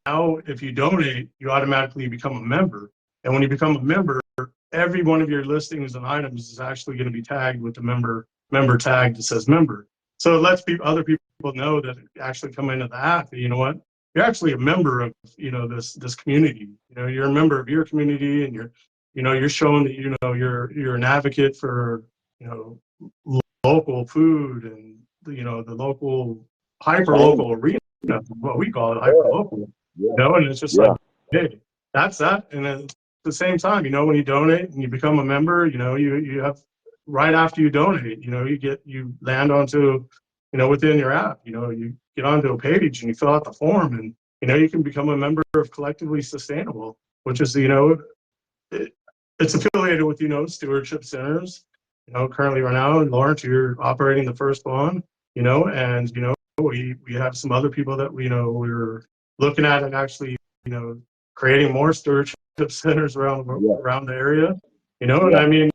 now if you donate, you automatically become a member, and when you become a member, every one of your listings and items is actually going to be tagged with the member tag that says member. So it lets other people know that actually come into the app. You know what? You're actually a member of, you know, this community. You know, you're a member of your community, and you're showing that, you know, you're an advocate for, you know, local food and, you know, the local hyper Change. local arena, what we call it, hyper Yeah. local. Yeah. You know, and it's just like, Yeah. hey, that's that. And then at the same time, you know, when you donate and you become a member, you know, you have right after you donate, you know, you land onto, you know, within your app, you know, you get onto a page and you fill out the form, and, you know, you can become a member of Collectively Sustainable, which is, you know, it, it's affiliated with, you know, stewardship centers. You know, currently right now in Lawrence, you're operating the first one, you know, and, you know, we have some other people that we, you know, we're looking at and actually, you know, creating more stewardship centers Yeah. around the area, you know. And Yeah. I mean,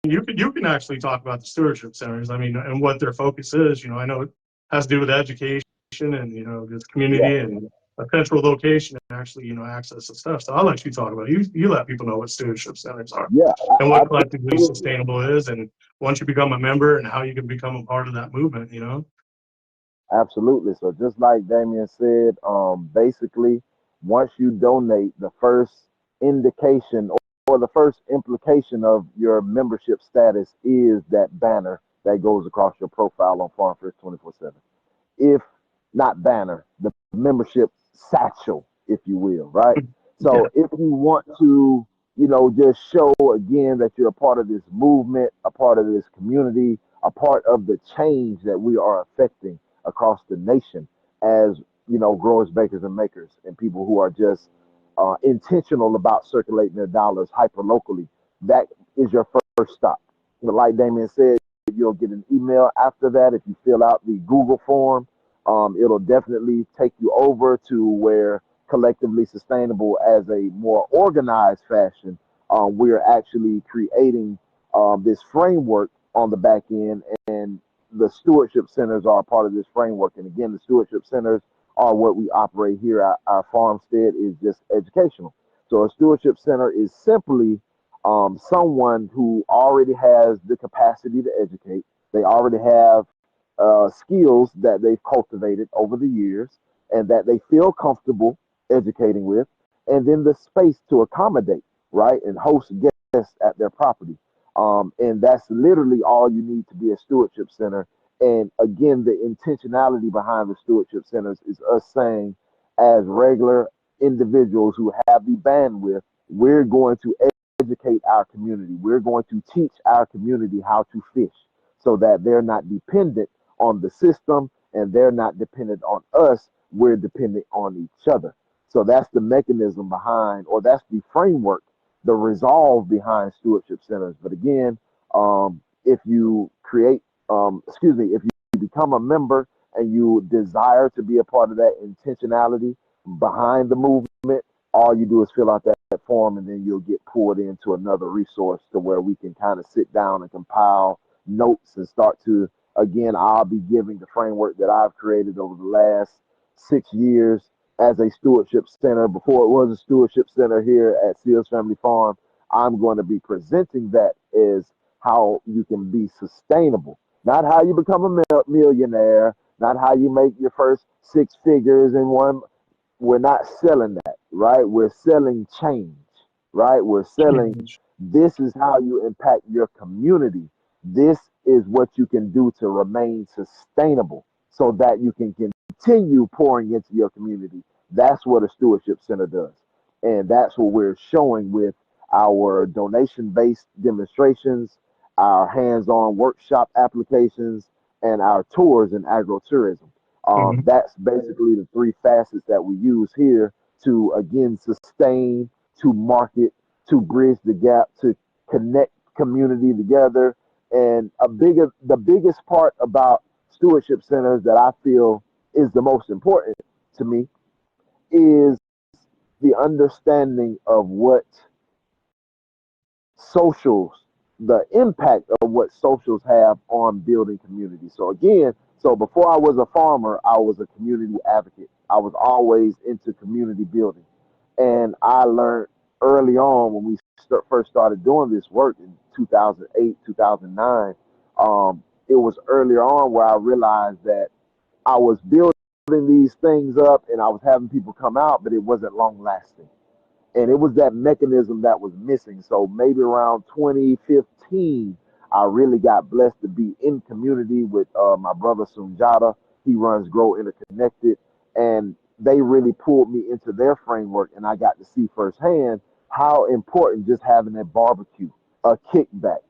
you can actually talk about the stewardship centers. I mean, and what their focus is. You know, I know it has to do with education and, you know, the Yeah. community and a central location and actually, you know, access to stuff. So I'll let you talk about it. You let people know what stewardship centers are Yeah. and what collectively Absolutely. sustainable is, and once you become a member and how you can become a part of that movement. You know. Absolutely. So just like Damien said, basically, once you donate, the first indication or the first implication of your membership status is that banner that goes across your profile on Farm Fresh 24/7. If not banner, the membership satchel, if you will, right? Yeah. So if you want to, just show again that you're a part of this movement, a part of this community, a part of the change that we are affecting across the nation as growers, bakers, and makers, and people who are just intentional about circulating their dollars hyper locally. That is your first stop. But like Damien said, you'll get an email after that if you fill out the Google form. It'll definitely take you over to where collectively sustainable as a more organized fashion. We're actually creating this framework on the back end, and the stewardship centers are a part of this framework. And again, the stewardship centers are what we operate here. Our farmstead is just educational. So a stewardship center is simply someone who already has the capacity to educate. They already have skills that they've cultivated over the years and that they feel comfortable educating with, and then the space to accommodate, right, and host guests at their property. And that's literally all you need to be a stewardship center. And again, the intentionality behind the stewardship centers is us saying, as regular individuals who have the bandwidth, we're going to educate our community. We're going to teach our community how to fish so that they're not dependent on the system and they're not dependent on us. We're dependent on each other. So that's the mechanism behind, or that's the framework, the resolve behind stewardship centers. But again, if you if you become a member and you desire to be a part of that intentionality behind the movement, all you do is fill out that form, and then you'll get pulled into another resource to where we can kind of sit down and compile notes and start to, again, I'll be giving the framework that I've created over the last 6 years as a stewardship center. Before it was a stewardship center here at Seals Family Farm, I'm going to be presenting that as how you can be sustainable, not how you become a millionaire, not how you make your first six figures in one. We're not selling that, right? We're selling change, right? We're selling, Change. this is how you impact your community. This is what you can do to remain sustainable so that you can continue pouring into your community. That's what a stewardship center does. And that's what we're showing with our donation based demonstrations, our hands on workshop applications, and our tours in agritourism. Mhm. That's basically the three facets that we use here to, again, sustain, to market, to bridge the gap, to connect community together. And the biggest part about stewardship centers that I feel is the most important to me is the understanding of what socials, the impact of what socials have on building community. So again, so before I was a farmer, I was a community advocate. I was always into community building. And I learned early on when we first started doing this work in 2008, 2009, it was earlier on where I realized that I was building these things up and I was having people come out, but it wasn't long lasting, and it was that mechanism that was missing. So maybe around 2015, I really got blessed to be in community with my brother Sunjata. He runs Grow Interconnected, and they really pulled me into their framework, and I got to see firsthand how important just having a barbecue, a kickback,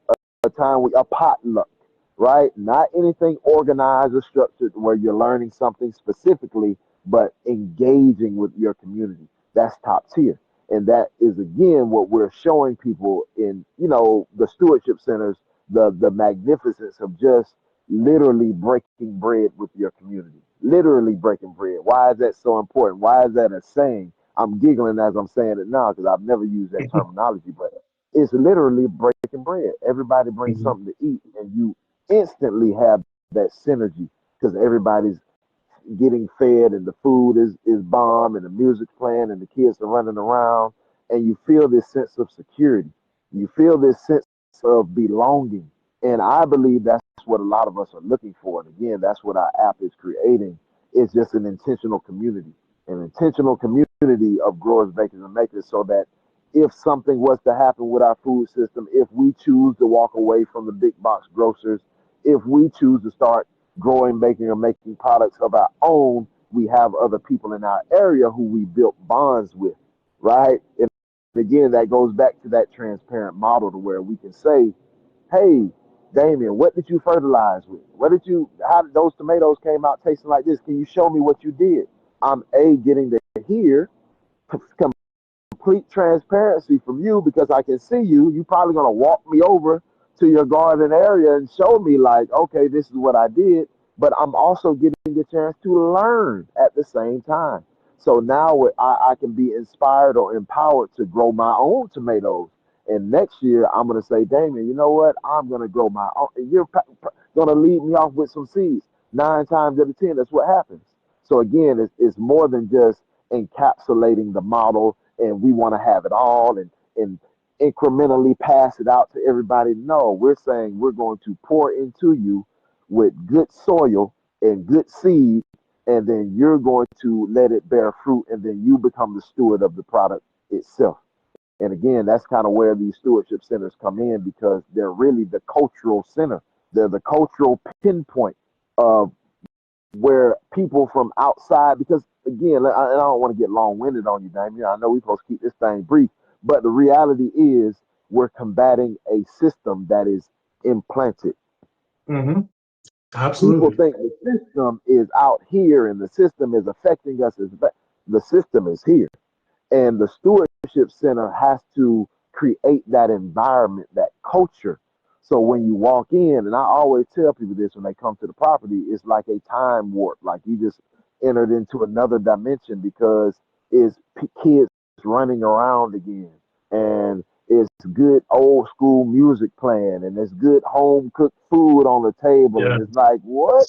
a time with a potluck, right? Not anything organized or structured where you're learning something specifically, but engaging with your community. That's top tier. And that is again what we're showing people in, the stewardship centers, the magnificence of just literally breaking bread with your community. Literally breaking bread. Why is that so important? Why is that a saying? I'm giggling as I'm saying it now because I've never used that Mhm. terminology, but it's literally breaking bread. Everybody brings Mhm. something to eat, and you instantly have that synergy because everybody's getting fed and the food is bomb and the music's playing and the kids are running around, and you feel this sense of security. You feel this sense of belonging. And I believe that's what a lot of us are looking for. And again, that's what our app is creating. It's just an intentional community of growers, bakers, and makers so that if something was to happen with our food system, if we choose to walk away from the big box grocers, if we choose to start growing, baking, or making products of our own, we have other people in our area who we built bonds with, right? And again, that goes back to that transparent model to where we can say, hey, Damien, what did you fertilize with? How did those tomatoes came out tasting like this? Can you show me what you did? I'm getting to hear complete transparency from you because I can see you. You probably gonna walk me over to your garden area and show me like, okay, this is what I did. But I'm also getting a chance to learn at the same time. So now I can be inspired or empowered to grow my own tomatoes. And next year I'm gonna say, Damien, you know what? I'm gonna grow my own. And you're gonna lead me off with some seeds. 9 times out of 10, that's what happens. So again, it's more than just encapsulating the model and we want to have it all and incrementally pass it out to everybody. No, we're saying we're going to pour into you with good soil and good seed, and then you're going to let it bear fruit, and then you become the steward of the product itself. And again, that's kind of where these stewardship centers come in because they're really the cultural center. They're the cultural pinpoint of where people from outside, because again, I don't want to get long winded on you, Damien. I know we're supposed to keep this thing brief, but the reality is we're combating a system that is implanted. Mm-hmm. People Absolutely. think the system is out here and the system is affecting us. The system is here. And the stewardship center has to create that environment, that culture. So when you walk in, and I always tell people this when they come to the property, it's like a time warp. Like you just entered into another dimension because it's kids running around again. And it's good old school music playing, and there's good home cooked food on the table. Yeah. And it's like, what?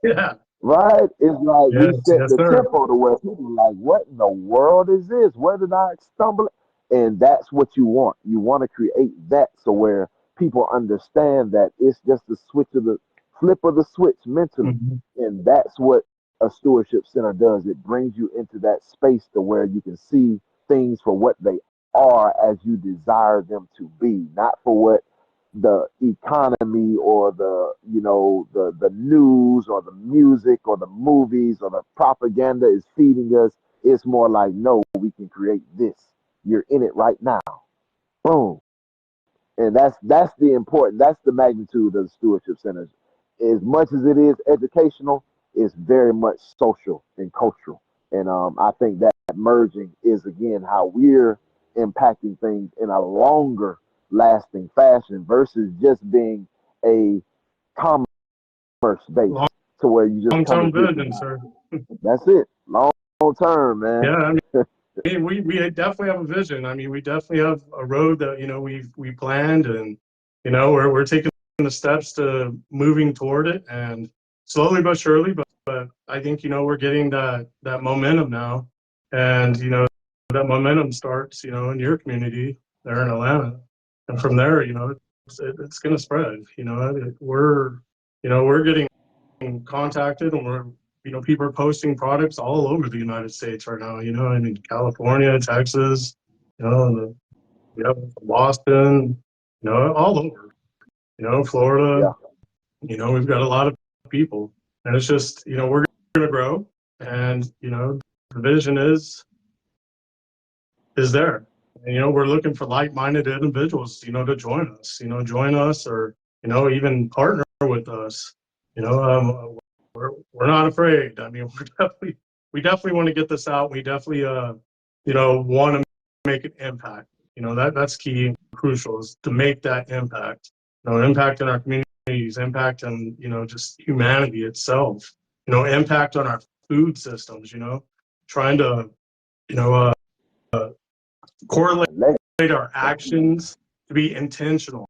Yeah. Right? It's like we Yes. set Yes, the sir. tempo to where people are like, what in the world is this? Where did I stumble? And that's what you want. You want to create that so where people understand that it's just the switch of the flip of the switch mentally. Mm-hmm. And that's what a stewardship center does. It brings you into that space to where you can see things for what they are as you desire them to be, not for what the economy or the news or the music or the movies or the propaganda is feeding us. It's more like, no, we can create this. You're in it right now. Boom. And that's the important, that's the magnitude of the stewardship centers. As much as it is educational, it's very much social and cultural. And I think that merging is again how we're impacting things in a longer lasting fashion versus just being a commerce base Long to where you just come term and get vision, the, sir. that's it. Long term, man. Yeah. We definitely have a vision. I mean, we definitely have a road that we planned, and we're taking the steps to moving toward it, and slowly but surely. But I think we're getting that momentum now, and that momentum starts in your community there in Atlanta, and from there it's going to spread. We're getting contacted, and we're people are posting products all over the United States right now. I mean, California, Texas, the, Boston, all over. Florida. Yeah. We've got a lot of people, and it's just we're going to grow, and the vision is there. And, we're looking for like-minded individuals, to join us, or even partner with us. We're not afraid. I mean, we definitely want to get this out. We definitely want to make an impact. That's key and crucial, is to make that impact. Impact in our communities, impact on just humanity itself. Impact on our food systems. Trying to you know uh, correlate our actions to be intentional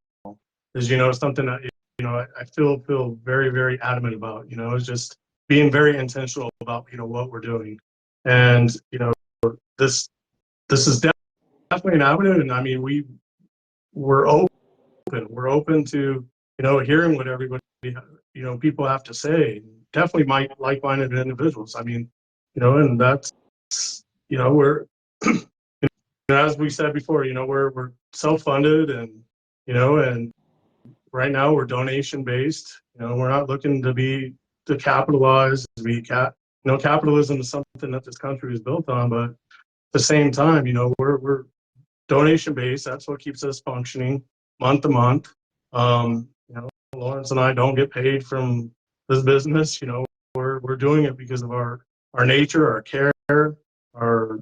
is something that I feel very, very adamant about. Is just being very intentional about what we're doing. And this this is definitely an avenue. And I mean, we're open. We're open to hearing what everybody people have to say. Definitely like-minded individuals. I mean, and that's we're as we said before, we're self-funded, and right now we're donation based. We're not looking to capitalize. Capitalism is something that this country is built on, but at the same time, we're donation based. That's what keeps us functioning month to month. Lawrence and I don't get paid from this business. We're doing it because of our nature, our care, our our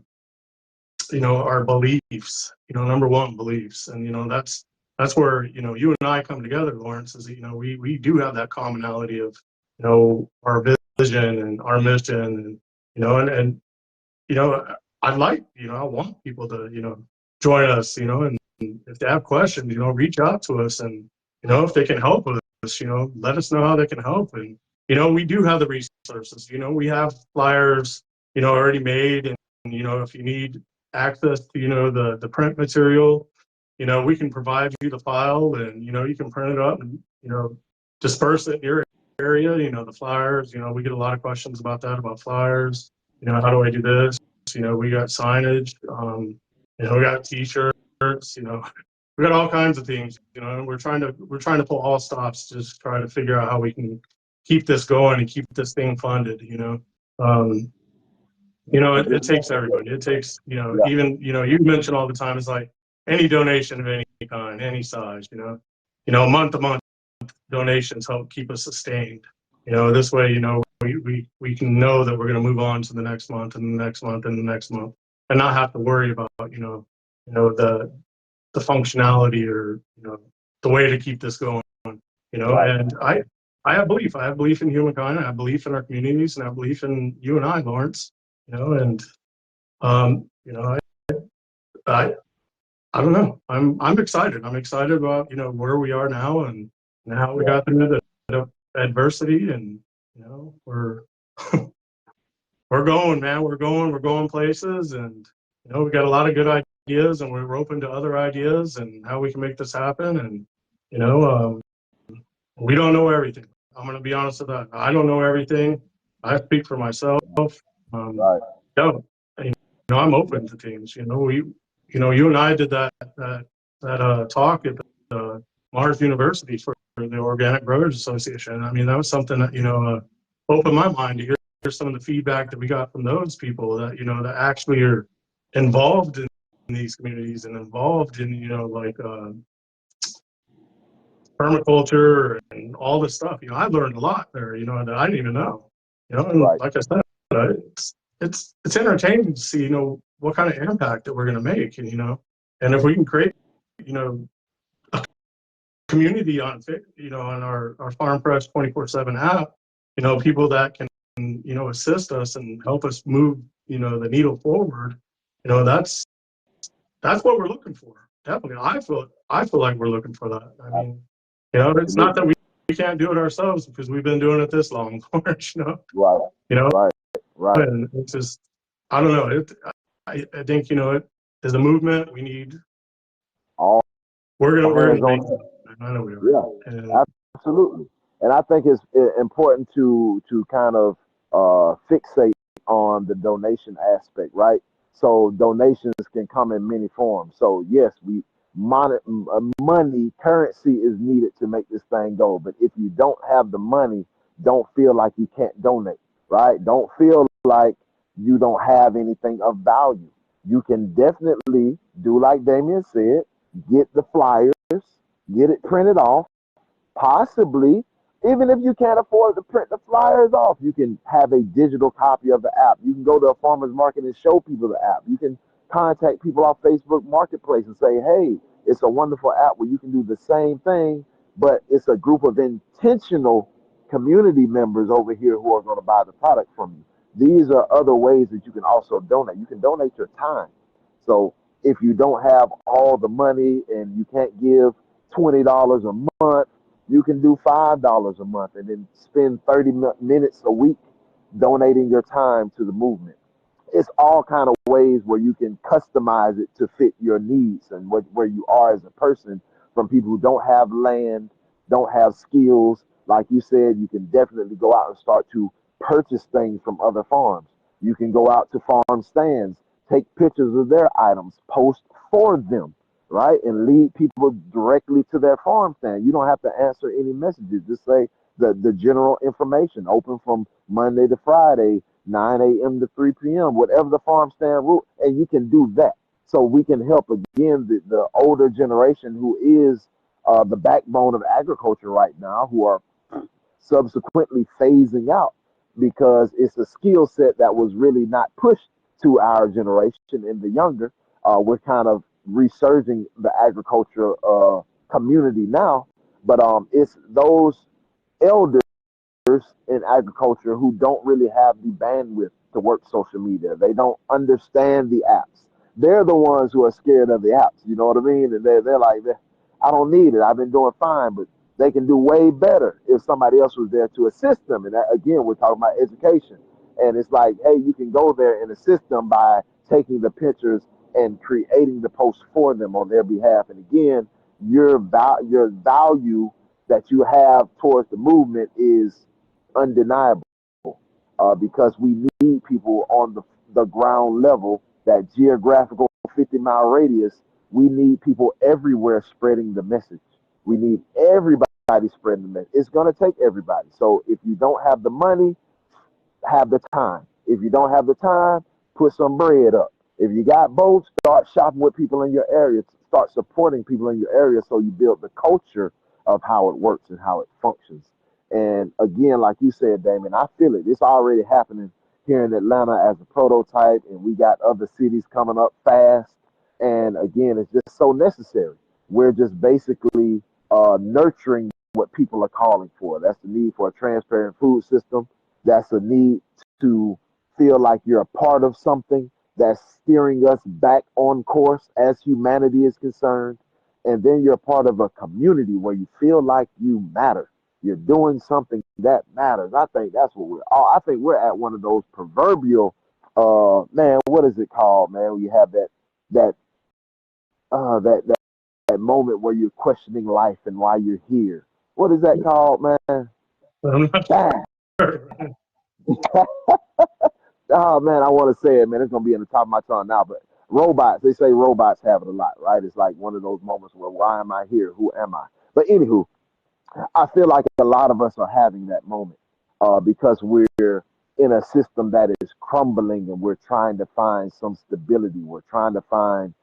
beliefs. Number one, beliefs, and that's where you and I come together, Lawrence. Is we do have that commonality of our vision and our mission, and and you know I'd like I want people to join us, and if they have questions, reach out to us, and if they can help us, let us know how they can help. And we do have the resources. We have flyers already made, and if you need access to the print material, we can provide you the file, and you can print it up and disperse it in your area. The flyers, we get a lot of questions about that, about flyers. How do I do this? We got signage, we got t-shirts, we got all kinds of things, and we're trying to pull all stops, just try to figure out how we can keep this going and keep this thing funded. um, it takes everybody. It takes, Yeah, even, you mentioned all the time, it's like any donation of any kind, any size, month to month donations help keep us sustained. This way, we can know that we're going to move on to the next month and the next month and the next month, and not have to worry about, the functionality, or, the way to keep this going. right. And I have belief. I have belief in humankind. I have belief in our communities, and I have belief in you and I, Lawrence. And I I don't know. I'm excited. I'm excited about where we are now, and how we Yeah, got through the adversity, and we're we're going, man. We're going places, and we got a lot of good ideas, and we're open to other ideas and how we can make this happen. And you know, we don't know everything. I'm going to be honest with that. I don't know everything. I speak for myself. Um, right. no, I'm open to things. You and I did that talk at Mars University for the Organic Growers Association. I mean, that was something that opened my mind to hear some of the feedback that we got from those people that that actually are involved in these communities, and involved in like permaculture and all this stuff. I learned a lot there. That I didn't even know. And Right. like I said, it's entertaining to see what kind of impact that we're going to make, and if we can create you know community on our Farm Fresh 24/7 app, people that can assist us and help us move the needle forward. That's what we're looking for. Definitely, I feel like we're looking for that. I mean, it's not that Absolutely. we can't do it ourselves, because we've been doing it this long. Right. You know, Right. Right. and it's just, I don't know. I think it as a movement, we need. All We're gonna hands on make deck. it. I know we are. And Yeah, absolutely. And I think it's important to kind of fixate on the donation aspect, right? So donations can come in many forms. So yes, money, currency is needed to make this thing go. But if you don't have the money, don't feel like you can't donate, right? Don't feel like you don't have anything of value. You can definitely do like Damien said, get the flyers, get it printed off. Possibly, even if you can't afford to print the flyers off, you can have a digital copy of the app. You can go to a farmer's market and show people the app. You can contact people off Facebook Marketplace and say, hey, it's a wonderful app where you can do the same thing, but it's a group of intentional community members over here who are going to buy the product from you. These are other ways that you can also donate. You can donate your time. So if you don't have all the money and you can't give $20 a month, you can do $5 a month and then spend 30 minutes a week donating your time to the movement. It's all kind of ways where you can customize it to fit your needs and where you are as a person. From people who don't have land, don't have skills, like you said, you can definitely go out and start to purchase things from other farms. You can go out to farm stands, take pictures of their items, post for them, right? And lead people directly to their farm stand. You don't have to answer any messages. Just say the general information, open from Monday to Friday, 9 a.m. to 3 p.m., whatever the farm stand rule, and you can do that. So we can help again the older generation who is the backbone of agriculture right now, who are subsequently phasing out because it's a skill set that was really not pushed to our generation and the younger. We're kind of resurging the agriculture community now, but it's those elders in agriculture who don't really have the bandwidth to work social media. They don't understand the apps. They're the ones who are scared of the apps. You know what I mean? And they're like, I don't need it. I've been doing fine, but they can do way better if somebody else was there to assist them. And that, again, we're talking about education. And it's like, hey, you can go there and assist them by taking the pictures and creating the post for them on their behalf. And again, your value that you have towards the movement is undeniable because we need people on the ground level, that geographical 50-mile radius. We need people everywhere spreading the message. We need everybody spreading the message. It's going to take everybody. So if you don't have the money, have the time. If you don't have the time, put some bread up. If you got both, start shopping with people in your area. Start supporting people in your area so you build the culture of how it works and how it functions. And again, like you said, Damon, I feel it. It's already happening here in Atlanta as a prototype, and we got other cities coming up fast. And again, it's just so necessary. We're just basically nurturing what people are calling for. That's the need for a transparent food system. That's a need to feel like you're a part of something that's steering us back on course as humanity is concerned. And then you're part of a community where you feel like you matter. You're doing something that matters. I think that's what we're all. I think we're at one of those proverbial, man, what is it called, man? When you have that that moment where you're questioning life and why you're here. What is that called, man? I'm not Damn. sure. Oh man, I want to say it, man. It's gonna be in the top of my tongue now. But robots, they say robots have it a lot, right? It's like one of those moments where, why am I here? Who am I? But anywho, I feel like a lot of us are having that moment because we're in a system that is crumbling, and we're trying to find some stability. We're trying to find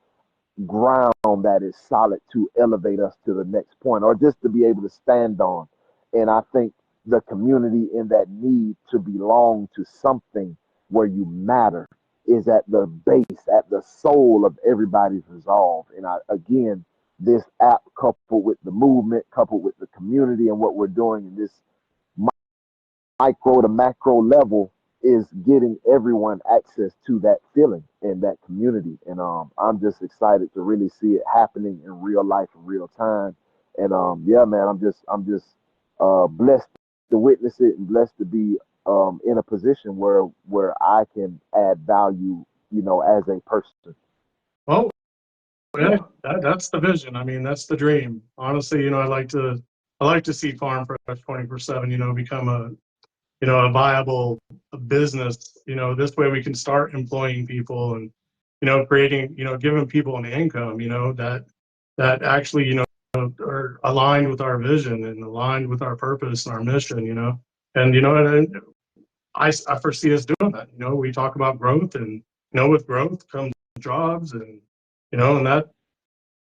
ground that is solid to elevate us to the next point or just to be able to stand on. And I think the community in that need to belong to something where you matter is at the base, at the soul of everybody's resolve. And again, this app coupled with the movement, coupled with the community and what we're doing in this micro to macro level is getting everyone access to that feeling and that community. And I'm just excited to really see it happening in real life in real time. And yeah, man, I'm just blessed to witness it and blessed to be in a position where I can add value, as a person. Well, yeah, that's the vision. I mean, that's the dream. Honestly, I like to see Farm Fresh 24/7, become a viable business. This way we can start employing people and, creating, giving people an income, that actually, are aligned with our vision and aligned with our purpose and our mission, and I foresee us doing that. We talk about growth, and, with growth comes jobs, and, and that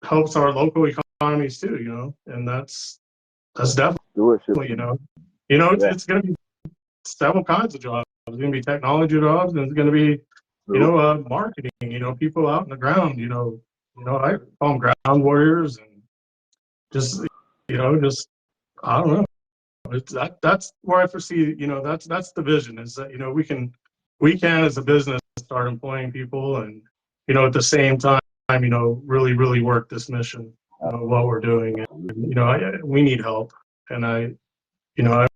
helps our local economies too, and that's definitely, Stewardship. it's, Yeah. it's going to be several kinds of jobs. It's going to be technology jobs, and it's going to be, True. marketing. People out in the ground. I call them ground warriors, and just, just I don't know. That's where I foresee. That's the vision. Is that we can as a business start employing people, and at the same time, really really work this mission. What we're doing, and we need help, and you know,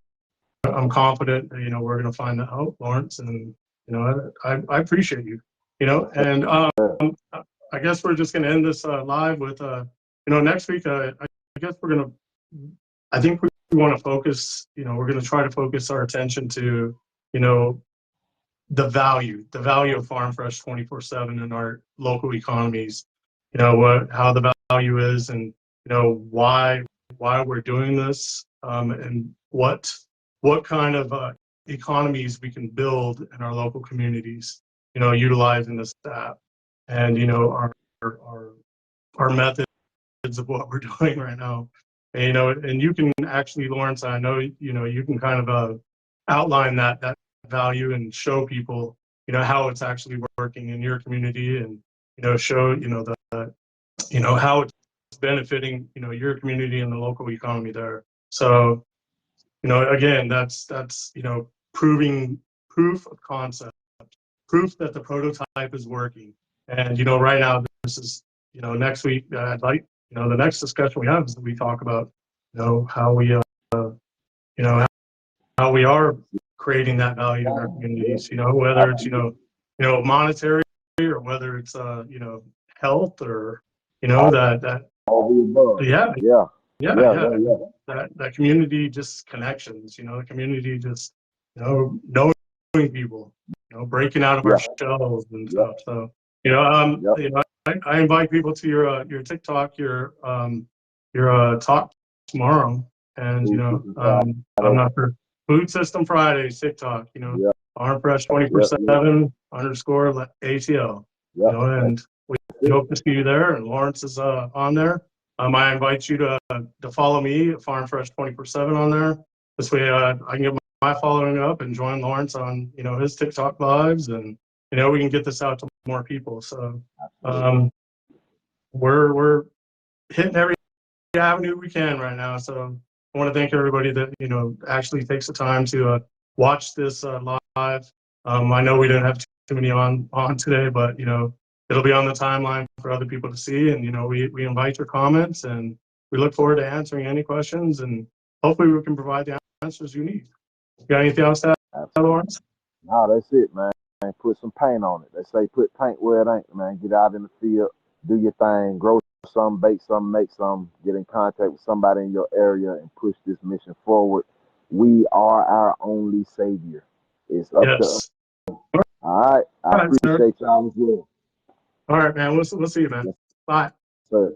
I'm confident that, we're going to find that help, Lawrence, and, I appreciate you, and I guess we're just going to end this live with, next week, I guess I think we want to focus, we're going to try to focus our attention to, you know, the value of Farm Fresh 24/7 in our local economies, how the value is, and, why we're doing this, and what kind of economies we can build in our local communities, utilizing this app, and our our methods of what we're doing right now. And, and you can actually, Lawrence, I know, you can kind of outline that value and show people, how it's actually working in your community, and, show, how it's benefiting, your community and the local economy there. So, again, that's proving proof of concept, proof that the prototype is working. And right now, this is next week. I'd like the next discussion we have is that we talk about how we you know how we are creating that value in our communities. Whether it's monetary, or whether it's health, or that All the above. yeah Yeah, yeah yeah, yeah yeah, yeah. that community just connections. The community just knowing people, breaking out of our Yeah, shells and yeah, stuff. So yeah. I invite people to your TikTok, your talk tomorrow, and Food System I'm Friday. not sure. Food System Fridays TikTok, Yeah, Farm Fresh yeah, yeah, 24/7 underscore ATL, yeah. and we hope to see you there. And Lawrence is on there. I invite you to follow me at Farm Fresh 24/7 on there. This way, I can get my following up and join Lawrence on his TikTok lives, and we can get this out to more people. So Absolutely. um, we're hitting every avenue we can right now. So I want to thank everybody that actually takes the time to watch this live. I know we didn't have too many on today, but it'll be on the timeline for other people to see. And we invite your comments, and we look forward to answering any questions, and hopefully we can provide the answers you need. You got anything else to add, Absolutely. Lawrence? No, that's it, man. Put some paint on it. They say put paint where it ain't, man. Get out in the field, do your thing, grow some, bake some, make some, get in contact with somebody in your area and push this mission forward. We are our only savior. It's up to us. Yes. All right. I All right, sir. appreciate y'all as well. All right, man. We'll see you, man. Yes, Bye. sir.